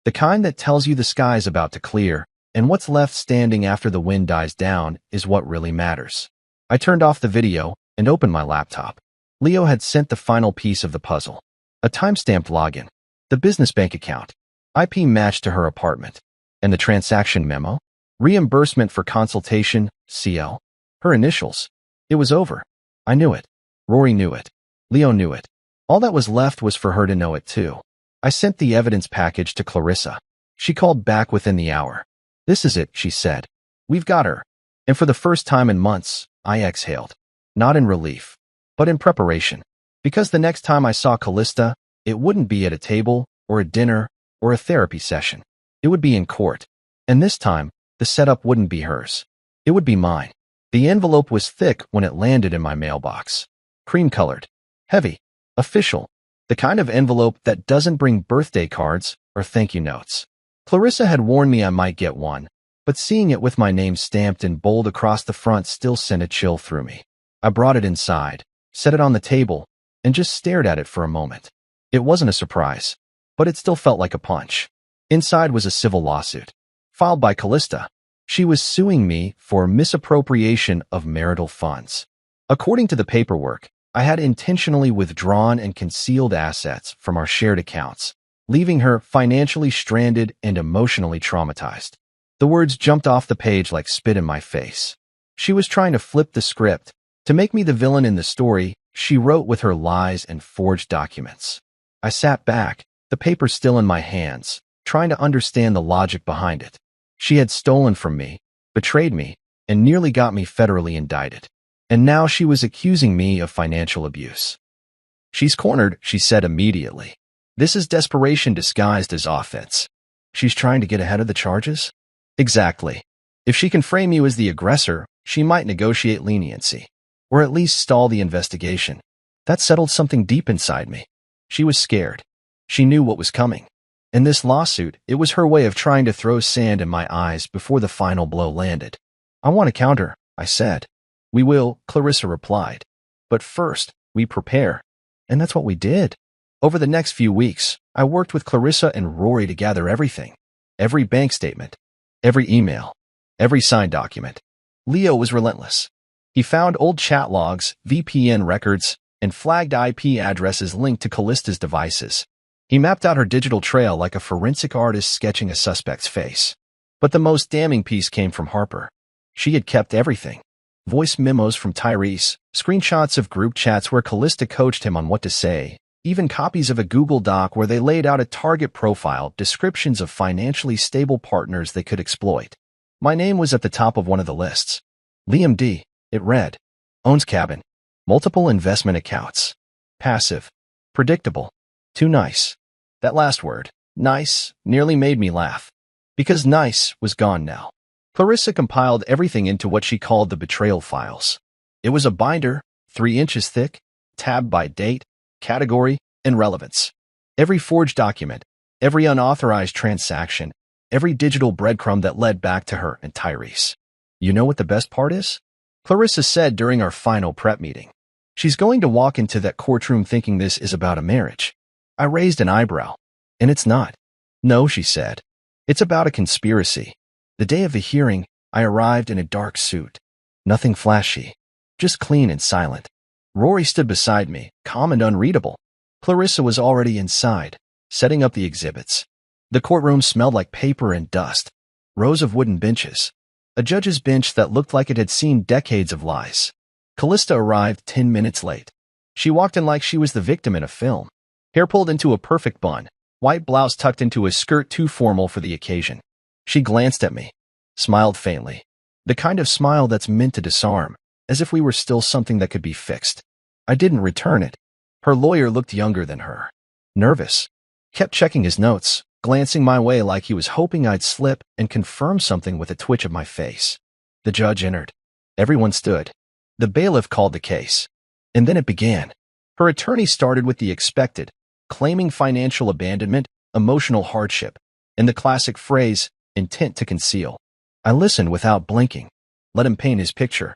The kind that tells you the sky's about to clear, and what's left standing after the wind dies down is what really matters. I turned off the video and opened my laptop. Leo had sent the final piece of the puzzle. A time-stamped login, the business bank account, IP matched to her apartment, and the transaction memo, reimbursement for consultation, CL, her initials. It was over. I knew it. Rory knew it. Leo knew it. All that was left was for her to know it too. I sent the evidence package to Clarissa. She called back within the hour. "This is it," she said. "We've got her." And for the first time in months, I exhaled. Not in relief, but in preparation. Because the next time I saw Callista, it wouldn't be at a table, or a dinner, or a therapy session. It would be in court. And this time, the setup wouldn't be hers. It would be mine. The envelope was thick when it landed in my mailbox. Cream-colored. Heavy. Official. The kind of envelope that doesn't bring birthday cards or thank you notes. Clarissa had warned me I might get one, but seeing it with my name stamped in bold across the front still sent a chill through me. I brought it inside, set it on the table, and just stared at it for a moment. It wasn't a surprise, but it still felt like a punch. Inside was a civil lawsuit, filed by Callista. She was suing me for misappropriation of marital funds. According to the paperwork, I had intentionally withdrawn and concealed assets from our shared accounts, leaving her financially stranded and emotionally traumatized. The words jumped off the page like spit in my face. She was trying to flip the script. To make me the villain in the story, she wrote with her lies and forged documents. I sat back, the paper still in my hands, trying to understand the logic behind it. She had stolen from me, betrayed me, and nearly got me federally indicted. And now she was accusing me of financial abuse. "She's cornered," she said immediately. "This is desperation disguised as offense. She's trying to get ahead of the charges?" "Exactly. If she can frame you as the aggressor, she might negotiate leniency, or at least stall the investigation." That settled something deep inside me. She was scared. She knew what was coming. In this lawsuit, it was her way of trying to throw sand in my eyes before the final blow landed. I want to counter, I said. We will, Clarissa replied. But first, we prepare. And that's what we did. Over the next few weeks, I worked with Clarissa and Rory to gather everything. Every bank statement, every email, every signed document. Leo was relentless. He found old chat logs, VPN records, and flagged IP addresses linked to Callista's devices. He mapped out her digital trail like a forensic artist sketching a suspect's face. But the most damning piece came from Harper. She had kept everything. Voice memos from Tyrese, screenshots of group chats where Callista coached him on what to say, even copies of a Google Doc where they laid out a target profile, descriptions of financially stable partners they could exploit. My name was at the top of one of the lists. Liam D., it read. Owns cabin. Multiple investment accounts. Passive. Predictable. Too nice. That last word, nice, nearly made me laugh. Because nice was gone now. Clarissa compiled everything into what she called the betrayal files. It was a binder, 3 inches thick, tabbed by date, category, and relevance. Every forged document, every unauthorized transaction, every digital breadcrumb that led back to her and Tyrese. You know what the best part is? Clarissa said during our final prep meeting. She's going to walk into that courtroom thinking this is about a marriage. I raised an eyebrow. And it's not. No, she said. It's about a conspiracy. The day of the hearing, I arrived in a dark suit. Nothing flashy. Just clean and silent. Rory stood beside me, calm and unreadable. Clarissa was already inside, setting up the exhibits. The courtroom smelled like paper and dust. Rows of wooden benches. A judge's bench that looked like it had seen decades of lies. Callista arrived 10 minutes late. She walked in like she was the victim in a film. Hair pulled into a perfect bun, white blouse tucked into a skirt too formal for the occasion. She glanced at me, smiled faintly. The kind of smile that's meant to disarm, as if we were still something that could be fixed. I didn't return it. Her lawyer looked younger than her. Nervous. Kept checking his notes, glancing my way like he was hoping I'd slip and confirm something with a twitch of my face. The judge entered. Everyone stood. The bailiff called the case. And then it began. Her attorney started with the expected, claiming financial abandonment, emotional hardship, and the classic phrase, intent to conceal. I listened without blinking. Let him paint his picture.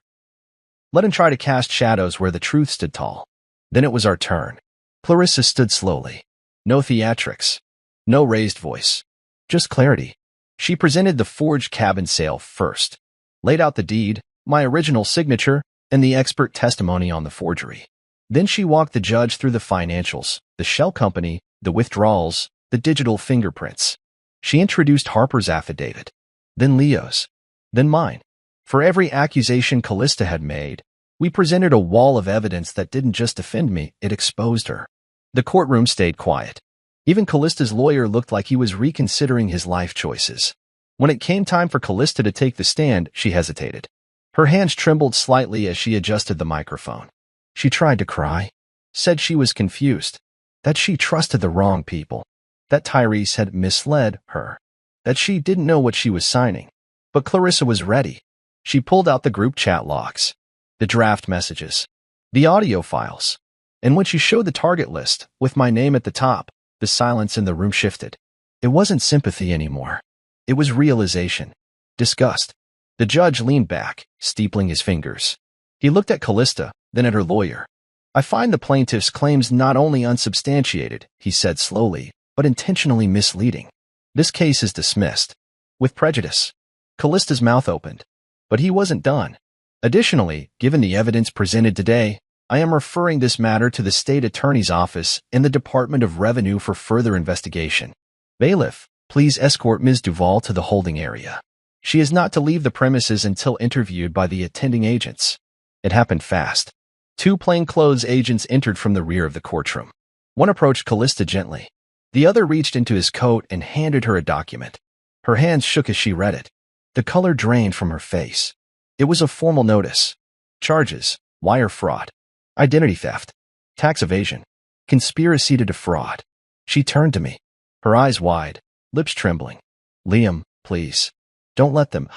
Let him try to cast shadows where the truth stood tall. Then it was our turn. Clarissa stood slowly. No theatrics. No raised voice. Just clarity. She presented the forged cabin sale first. Laid out the deed, my original signature, and the expert testimony on the forgery. Then she walked the judge through the financials, the shell company, the withdrawals, the digital fingerprints. She introduced Harper's affidavit. Then Leo's. Then mine. For every accusation Callista had made, we presented a wall of evidence that didn't just defend me, it exposed her. The courtroom stayed quiet. Even Callista's lawyer looked like he was reconsidering his life choices. When it came time for Callista to take the stand, she hesitated. Her hands trembled slightly as she adjusted the microphone. She tried to cry, said she was confused, that she trusted the wrong people, that Tyrese had misled her, that she didn't know what she was signing. But Clarissa was ready. She pulled out the group chat logs, the draft messages, the audio files, and when she showed the target list, with my name at the top, the silence in the room shifted. It wasn't sympathy anymore. It was realization. Disgust. The judge leaned back, steepling his fingers. He looked at Callista, then at her lawyer. I find the plaintiff's claims not only unsubstantiated, he said slowly, but intentionally misleading. This case is dismissed. With prejudice. Callista's mouth opened. But he wasn't done. Additionally, given the evidence presented today, I am referring this matter to the state attorney's office and the Department of Revenue for further investigation. Bailiff, please escort Ms. Duval to the holding area. She is not to leave the premises until interviewed by the attending agents. It happened fast. 2 plainclothes agents entered from the rear of the courtroom. One approached Callista gently. The other reached into his coat and handed her a document. Her hands shook as she read it. The color drained from her face. It was a formal notice. Charges, wire fraud, identity theft, tax evasion, conspiracy to defraud. She turned to me, her eyes wide, lips trembling. Liam, please, don't let them.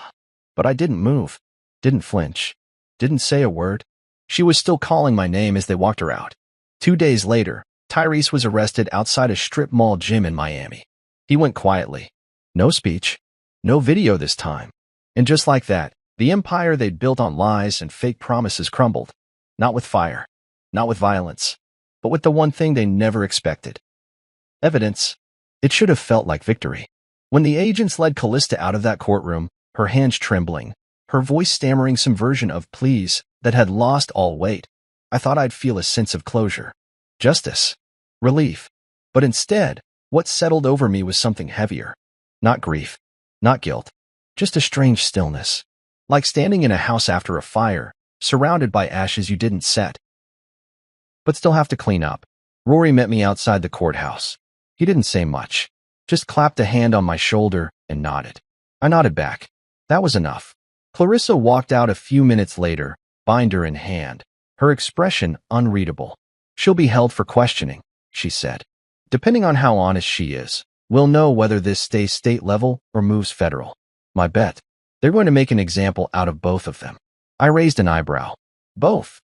But I didn't move, didn't flinch, didn't say a word. She was still calling my name as they walked her out. 2 days later, Tyrese was arrested outside a strip mall gym in Miami. He went quietly. No speech. No video this time. And just like that, the empire they'd built on lies and fake promises crumbled. Not with fire. Not with violence. But with the one thing they never expected. Evidence. It should have felt like victory. When the agents led Callista out of that courtroom, her hands trembling, her voice stammering some version of please that had lost all weight, I thought I'd feel a sense of closure. Justice. Relief. But instead, what settled over me was something heavier. Not grief. Not guilt. Just a strange stillness. Like standing in a house after a fire, surrounded by ashes you didn't set, but still have to clean up. Rory met me outside the courthouse. He didn't say much, just clapped a hand on my shoulder and nodded. I nodded back. That was enough. Clarissa walked out a few minutes later, binder in hand, her expression unreadable. She'll be held for questioning, she said. Depending on how honest she is, we'll know whether this stays state level or moves federal. My bet. They're going to make an example out of both of them. I raised an eyebrow. Both.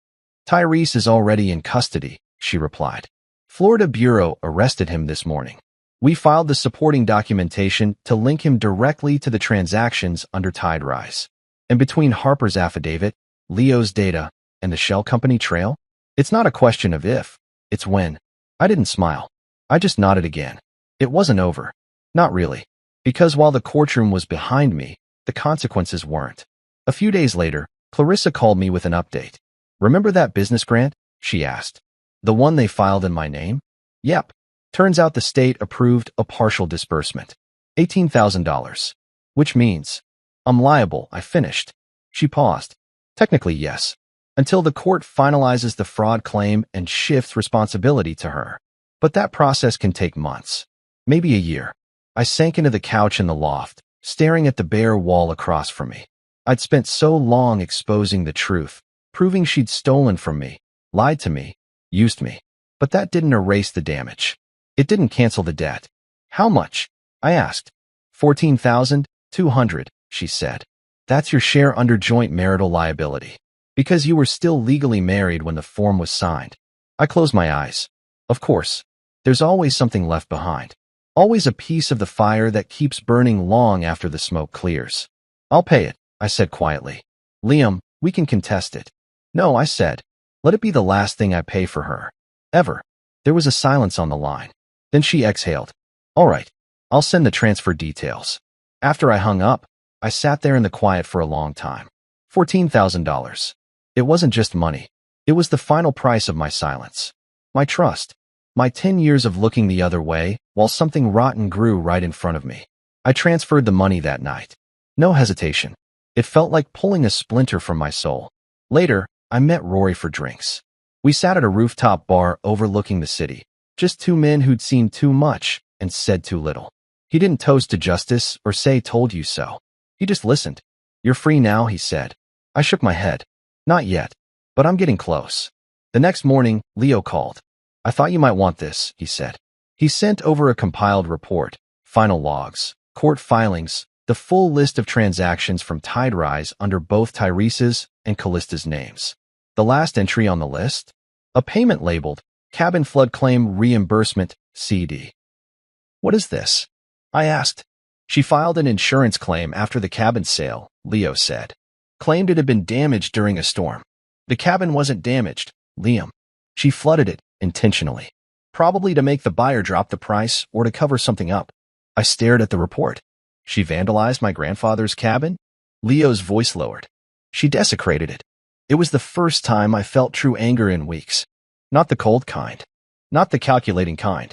Tyrese is already in custody, she replied. Florida Bureau arrested him this morning. We filed the supporting documentation to link him directly to the transactions under Tiderise. And between Harper's affidavit, Leo's data, and the shell company trail, it's not a question of if, it's when. I didn't smile. I just nodded again. It wasn't over. Not really. Because while the courtroom was behind me, the consequences weren't. A few days later, Clarissa called me with an update. Remember that business grant? She asked. The one they filed in my name? Yep. Turns out the state approved a partial disbursement. $18,000. Which means, I'm liable, I finished. She paused. Technically, yes. Until the court finalizes the fraud claim and shifts responsibility to her. But that process can take months. Maybe a year. I sank into the couch in the loft, staring at the bare wall across from me. I'd spent so long exposing the truth, proving she'd stolen from me, lied to me, used me. But that didn't erase the damage. It didn't cancel the debt. How much? I asked. $14,200, she said. That's your share under joint marital liability. Because you were still legally married when the form was signed. I closed my eyes. Of course. There's always something left behind. Always a piece of the fire that keeps burning long after the smoke clears. I'll pay it, I said quietly. Liam, we can contest it. No, I said. Let it be the last thing I pay for her. Ever. There was a silence on the line. Then she exhaled. All right. I'll send the transfer details. After I hung up, I sat there in the quiet for a long time. $14,000. It wasn't just money. It was the final price of my silence. My trust. My 10 years of looking the other way while something rotten grew right in front of me. I transferred the money that night. No hesitation. It felt like pulling a splinter from my soul. Later, I met Rory for drinks. We sat at a rooftop bar overlooking the city. Just two men who'd seen too much and said too little. He didn't toast to justice or say told you so. He just listened. You're free now, he said. I shook my head. Not yet, but I'm getting close. The next morning, Leo called. I thought you might want this, he said. He sent over a compiled report, final logs, court filings, the full list of transactions from Tiderise under both Tyrese's and Callista's names. The last entry on the list? A payment labeled Cabin Flood Claim Reimbursement, CD. What is this? I asked. She filed an insurance claim after the cabin sale, Leo said. Claimed it had been damaged during a storm. The cabin wasn't damaged, Liam. She flooded it intentionally. Probably to make the buyer drop the price or to cover something up. I stared at the report. She vandalized my grandfather's cabin? Leo's voice lowered. She desecrated it. It was the first time I felt true anger in weeks. Not the cold kind. Not the calculating kind.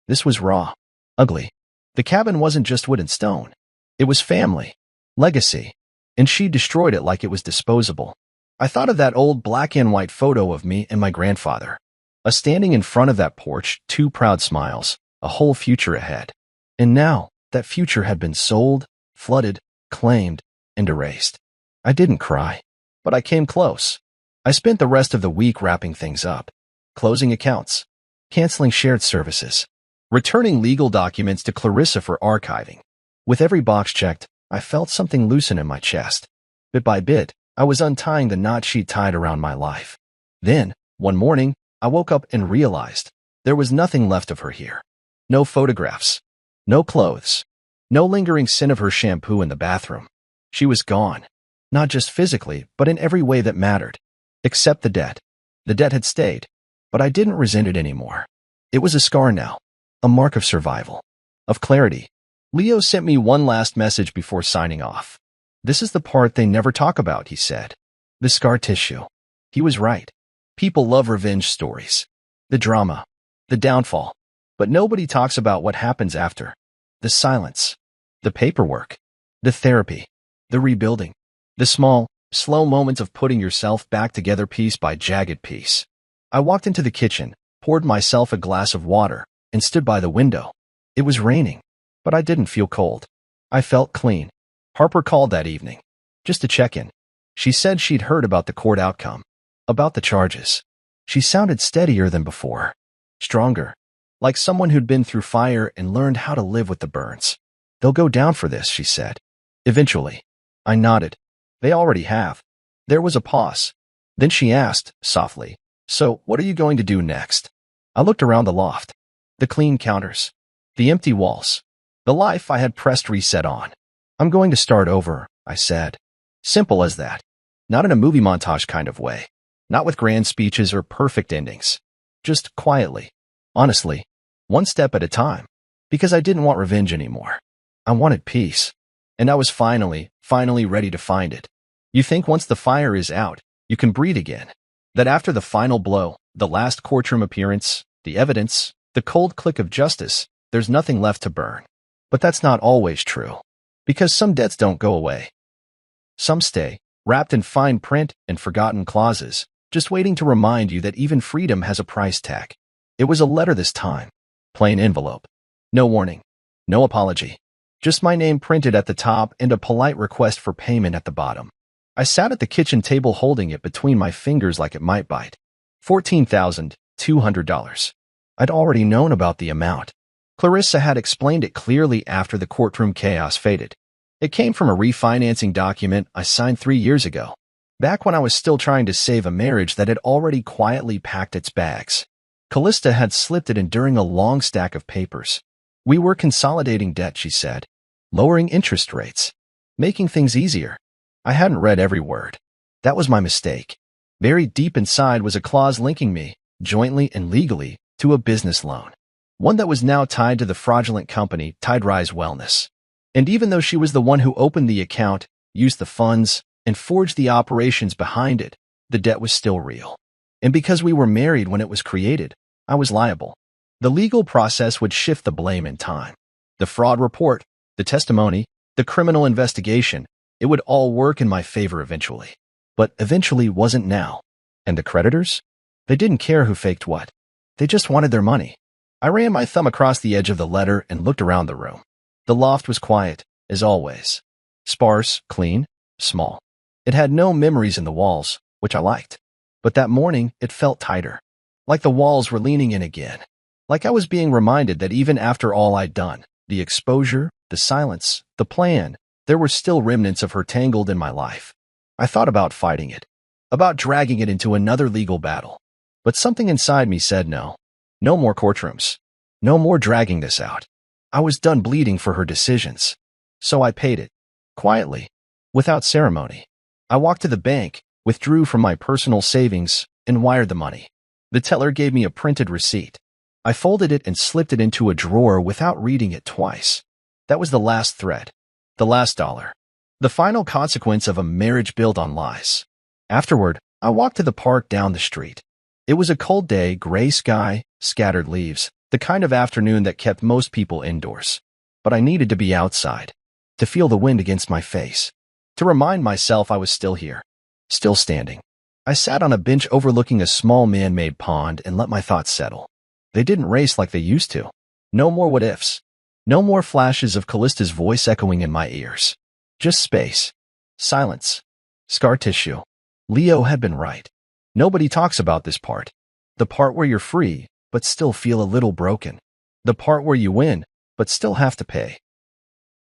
This was raw. Ugly. The cabin wasn't just wood and stone. It was family. Legacy. And she destroyed it like it was disposable. I thought of that old black and white photo of me and my grandfather. Us standing in front of that porch, two proud smiles, a whole future ahead. And now, that future had been sold, flooded, claimed, and erased. I didn't cry, but I came close. I spent the rest of the week wrapping things up, closing accounts, canceling shared services, returning legal documents to Clarissa for archiving. With every box checked, I felt something loosen in my chest. Bit by bit, I was untying the knot she'd tied around my life. Then, one morning, I woke up and realized there was nothing left of her here. No photographs. No clothes. No lingering scent of her shampoo in the bathroom. She was gone. Not just physically, but in every way that mattered. Except the debt. The debt had stayed, but I didn't resent it anymore. It was a scar now. A mark of survival. Of clarity. Leo sent me one last message before signing off. This is the part they never talk about, he said. The scar tissue. He was right. People love revenge stories. The drama. The downfall. But nobody talks about what happens after. The silence. The paperwork. The therapy. The rebuilding. The small, slow moments of putting yourself back together piece by jagged piece. I walked into the kitchen, poured myself a glass of water, and stood by the window. It was raining, but I didn't feel cold. I felt clean. Harper called that evening. Just to check in. She said she'd heard about the court outcome. About the charges. She sounded steadier than before. Stronger. Like someone who'd been through fire and learned how to live with the burns. They'll go down for this, she said. Eventually. I nodded. They already have. There was a pause. Then she asked, softly, so what are you going to do next? I looked around the loft. The clean counters. The empty walls. The life I had pressed reset on. I'm going to start over, I said. Simple as that. Not in a movie montage kind of way. Not with grand speeches or perfect endings. Just quietly. Honestly. One step at a time. Because I didn't want revenge anymore. I wanted peace. And I was finally ready to find it. You think once the fire is out, you can breathe again. That after the final blow, the last courtroom appearance, the evidence, the cold click of justice, there's nothing left to burn. But that's not always true. Because some debts don't go away. Some stay, wrapped in fine print and forgotten clauses, just waiting to remind you that even freedom has a price tag. It was a letter this time. Plain envelope. No warning. No apology. Just my name printed at the top and a polite request for payment at the bottom. I sat at the kitchen table holding it between my fingers like it might bite. $14,200. I'd already known about the amount. Clarissa had explained it clearly after the courtroom chaos faded. It came from a refinancing document I signed 3 years ago, back when I was still trying to save a marriage that had already quietly packed its bags. Callista had slipped it in during a long stack of papers. We were consolidating debt, she said, lowering interest rates, making things easier. I hadn't read every word. That was my mistake. Buried deep inside was a clause linking me, jointly and legally, to a business loan. One that was now tied to the fraudulent company Tiderise Wellness. And even though she was the one who opened the account, used the funds, and forged the operations behind it, the debt was still real. And because we were married when it was created, I was liable. The legal process would shift the blame in time. The fraud report, the testimony, the criminal investigation, it would all work in my favor eventually. But eventually wasn't now. And the creditors? They didn't care who faked what. They just wanted their money. I ran my thumb across the edge of the letter and looked around the room. The loft was quiet, as always. Sparse, clean, small. It had no memories in the walls, which I liked. But that morning, it felt tighter. Like the walls were leaning in again. Like I was being reminded that even after all I'd done, the exposure, the silence, the plan, there were still remnants of her tangled in my life. I thought about fighting it, about dragging it into another legal battle. But something inside me said no. No more courtrooms. No more dragging this out. I was done bleeding for her decisions. So I paid it. Quietly. Without ceremony. I walked to the bank, withdrew from my personal savings, and wired the money. The teller gave me a printed receipt. I folded it and slipped it into a drawer without reading it twice. That was the last thread. The last dollar. The final consequence of a marriage built on lies. Afterward, I walked to the park down the street. It was a cold day, gray sky, scattered leaves, the kind of afternoon that kept most people indoors. But I needed to be outside, to feel the wind against my face, to remind myself I was still here, still standing. I sat on a bench overlooking a small man-made pond and let my thoughts settle. They didn't race like they used to. No more what-ifs. No more flashes of Callista's voice echoing in my ears. Just space. Silence. Scar tissue. Leo had been right. Nobody talks about this part. The part where you're free, but still feel a little broken. The part where you win, but still have to pay.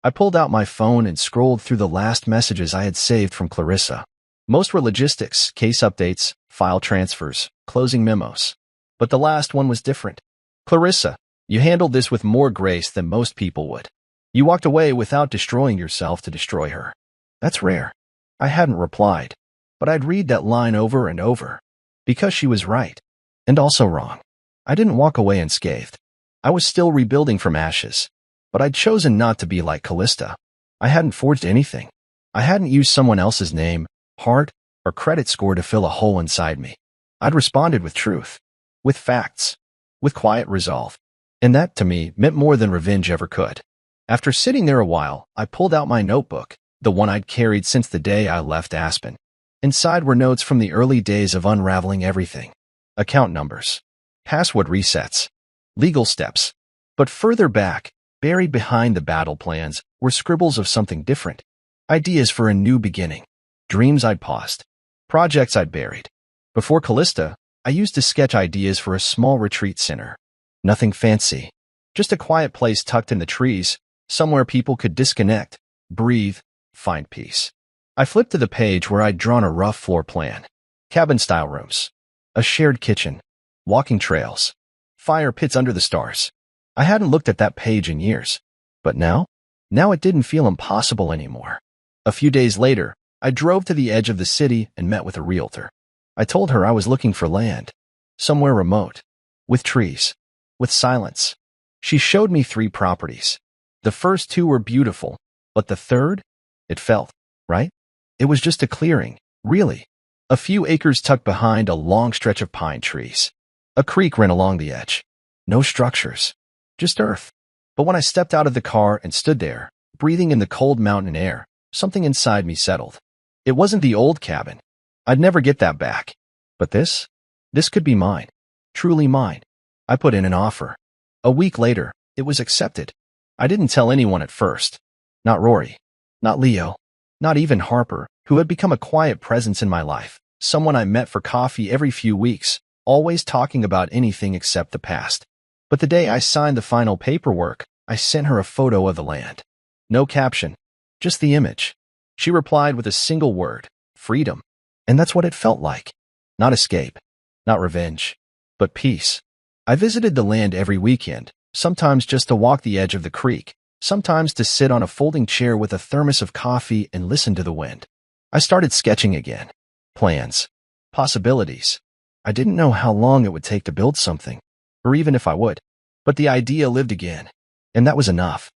I pulled out my phone and scrolled through the last messages I had saved from Clarissa. Most were logistics, case updates, file transfers, closing memos. But the last one was different. Clarissa, You handled this with more grace than most people would. You walked away without destroying yourself to destroy her. That's rare. I hadn't replied, but I'd read that line over and over. Because she was right. And also wrong. I didn't walk away unscathed. I was still rebuilding from ashes. But I'd chosen not to be like Callista. I hadn't forged anything. I hadn't used someone else's name, heart, or credit score to fill a hole inside me. I'd responded with truth. With facts. With quiet resolve. And that, to me, meant more than revenge ever could. After sitting there a while, I pulled out my notebook, the one I'd carried since the day I left Aspen. Inside were notes from the early days of unraveling everything. Account numbers. Password resets. Legal steps. But further back, buried behind the battle plans, were scribbles of something different. Ideas for a new beginning. Dreams I'd paused. Projects I'd buried. Before Callista, I used to sketch ideas for a small retreat center. Nothing fancy. Just a quiet place tucked in the trees, somewhere people could disconnect, breathe, find peace. I flipped to the page where I'd drawn a rough floor plan. Cabin-style rooms. A shared kitchen. Walking trails. Fire pits under the stars. I hadn't looked at that page in years. But now? Now it didn't feel impossible anymore. A few days later, I drove to the edge of the city and met with a realtor. I told her I was looking for land. Somewhere remote. With trees. With silence. She showed me 3 properties. The first 2 were beautiful, but the third? It felt right. It was just a clearing, really. A few acres tucked behind a long stretch of pine trees. A creek ran along the edge. No structures. Just earth. But when I stepped out of the car and stood there, breathing in the cold mountain air, something inside me settled. It wasn't the old cabin. I'd never get that back. But this? This could be mine. Truly mine. I put in an offer. A week later, it was accepted. I didn't tell anyone at first. Not Rory. Not Leo. Not even Harper, who had become a quiet presence in my life. Someone I met for coffee every few weeks, always talking about anything except the past. But the day I signed the final paperwork, I sent her a photo of the land. No caption. Just the image. She replied with a single word. Freedom. And that's what it felt like. Not escape. Not revenge. But peace. I visited the land every weekend, sometimes just to walk the edge of the creek, sometimes to sit on a folding chair with a thermos of coffee and listen to the wind. I started sketching again. Plans. Possibilities. I didn't know how long it would take to build something, or even if I would. But the idea lived again, and that was enough.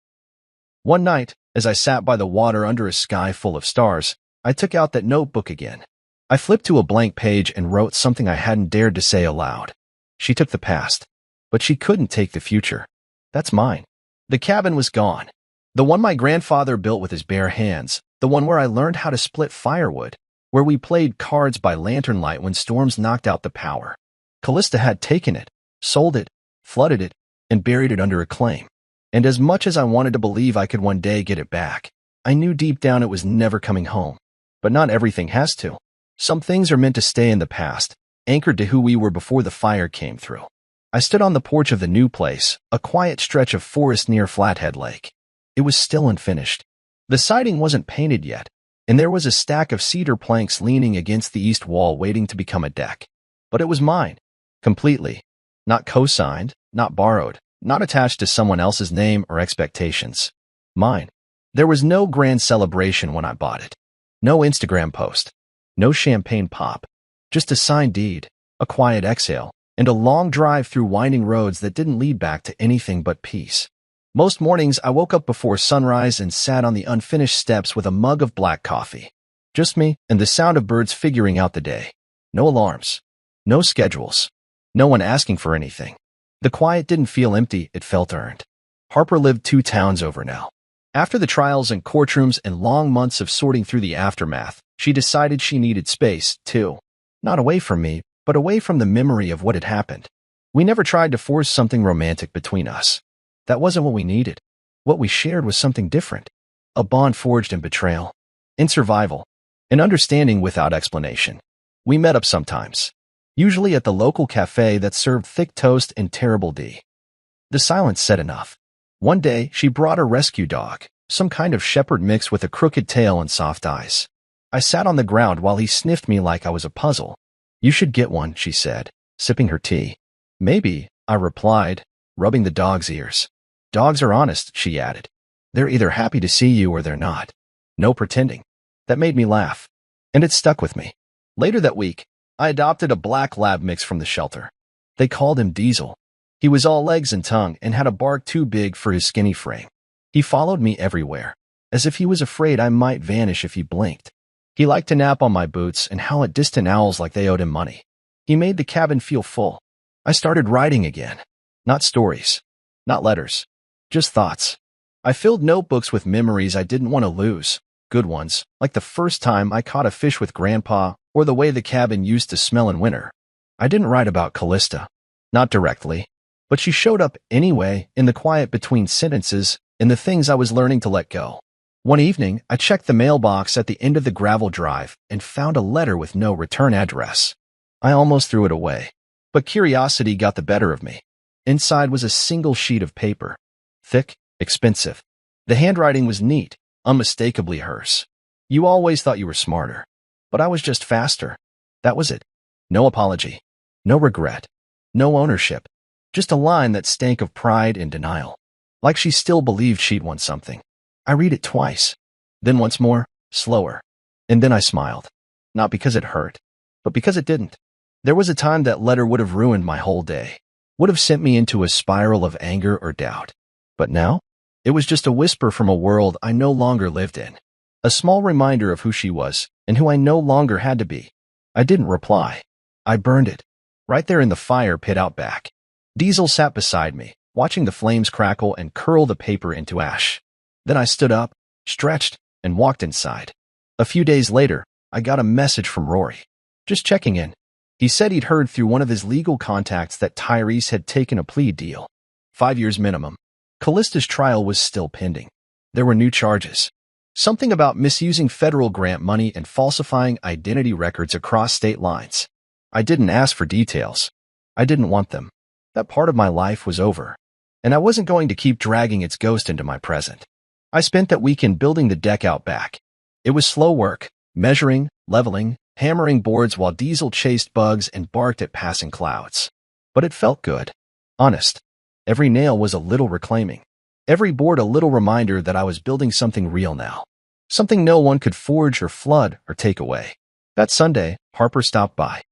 One night, as I sat by the water under a sky full of stars, I took out that notebook again. I flipped to a blank page and wrote something I hadn't dared to say aloud. She took the past, but she couldn't take the future. That's mine. The cabin was gone. The one my grandfather built with his bare hands, the one where I learned how to split firewood, where we played cards by lantern light when storms knocked out the power. Callista had taken it, sold it, flooded it, and buried it under a claim. And as much as I wanted to believe I could one day get it back, I knew deep down it was never coming home. But not everything has to. Some things are meant to stay in the past, anchored to who we were before the fire came through. I stood on the porch of the new place, a quiet stretch of forest near Flathead Lake. It was still unfinished. The siding wasn't painted yet, and there was a stack of cedar planks leaning against the east wall waiting to become a deck. But it was mine. Completely. Not co-signed, not borrowed, not attached to someone else's name or expectations. Mine. There was no grand celebration when I bought it. No Instagram post. No champagne pop. Just a signed deed, a quiet exhale, and a long drive through winding roads that didn't lead back to anything but peace. Most mornings, I woke up before sunrise and sat on the unfinished steps with a mug of black coffee. Just me and the sound of birds figuring out the day. No alarms. No schedules. No one asking for anything. The quiet didn't feel empty, it felt earned. Harper lived 2 towns over now. After the trials and courtrooms and long months of sorting through the aftermath, she decided she needed space, too. Not away from me, but away from the memory of what had happened. We never tried to force something romantic between us. That wasn't what we needed. What we shared was something different. A bond forged in betrayal. In survival. In understanding without explanation. We met up sometimes. Usually at the local cafe that served thick toast and terrible D. The silence said enough. One day, she brought a rescue dog, some kind of shepherd mix with a crooked tail and soft eyes. I sat on the ground while he sniffed me like I was a puzzle. You should get one, she said, sipping her tea. Maybe, I replied, rubbing the dog's ears. Dogs are honest, she added. They're either happy to see you or they're not. No pretending. That made me laugh. And it stuck with me. Later that week, I adopted a black lab mix from the shelter. They called him Diesel. He was all legs and tongue and had a bark too big for his skinny frame. He followed me everywhere, as if he was afraid I might vanish if he blinked. He liked to nap on my boots and howl at distant owls like they owed him money. He made the cabin feel full. I started writing again. Not stories. Not letters. Just thoughts. I filled notebooks with memories I didn't want to lose. Good ones, like the first time I caught a fish with Grandpa or the way the cabin used to smell in winter. I didn't write about Callista. Not directly. But she showed up anyway in the quiet between sentences, in the things I was learning to let go. One evening, I checked the mailbox at the end of the gravel drive and found a letter with no return address. I almost threw it away, but curiosity got the better of me. Inside was a single sheet of paper. Thick, expensive. The handwriting was neat, unmistakably hers. You always thought you were smarter, but I was just faster. That was it. No apology. No regret. No ownership. Just a line that stank of pride and denial. Like she still believed she'd won something. I read it twice. Then once more, slower. And then I smiled. Not because it hurt, but because it didn't. There was a time that letter would have ruined my whole day. Would have sent me into a spiral of anger or doubt. But now, it was just a whisper from a world I no longer lived in. A small reminder of who she was and who I no longer had to be. I didn't reply. I burned it. Right there in the fire pit out back. Diesel sat beside me, watching the flames crackle and curl the paper into ash. Then I stood up, stretched, and walked inside. A few days later, I got a message from Rory. Just checking in. He said he'd heard through one of his legal contacts that Tyrese had taken a plea deal. 5 years minimum. Callista's trial was still pending. There were new charges. Something about misusing federal grant money and falsifying identity records across state lines. I didn't ask for details. I didn't want them. That part of my life was over, and I wasn't going to keep dragging its ghost into my present. I spent that weekend building the deck out back. It was slow work, measuring, leveling, hammering boards while Diesel chased bugs and barked at passing clouds. But it felt good. Honest. Every nail was a little reclaiming. Every board a little reminder that I was building something real now. Something no one could forge or flood or take away. That Sunday, Harper stopped by.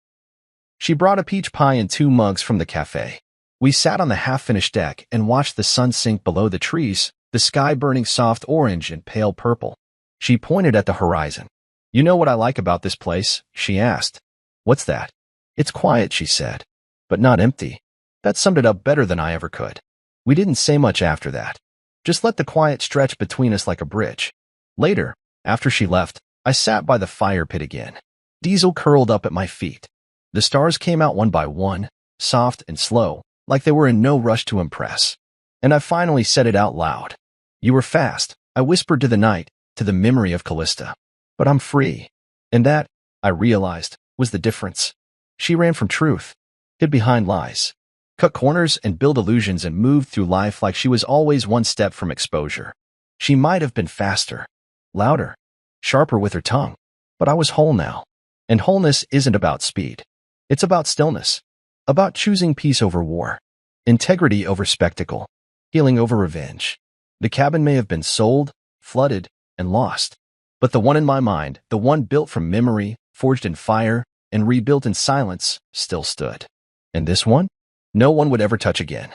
She brought a peach pie and 2 mugs from the cafe. We sat on the half-finished deck and watched the sun sink below the trees, the sky burning soft orange and pale purple. She pointed at the horizon. You know what I like about this place? She asked. What's that? It's quiet, she said, but not empty. That summed it up better than I ever could. We didn't say much after that. Just let the quiet stretch between us like a bridge. Later, after she left, I sat by the fire pit again. Diesel curled up at my feet. The stars came out one by one, soft and slow, like they were in no rush to impress. And I finally said it out loud. You were fast, I whispered to the night, to the memory of Callista. But I'm free. And that, I realized, was the difference. She ran from truth, hid behind lies, cut corners and built illusions and moved through life like she was always one step from exposure. She might have been faster, louder, sharper with her tongue, but I was whole now. And wholeness isn't about speed. It's about stillness, about choosing peace over war, integrity over spectacle, healing over revenge. The cabin may have been sold, flooded, and lost, but the one in my mind, the one built from memory, forged in fire, and rebuilt in silence, still stood. And this one? No one would ever touch again.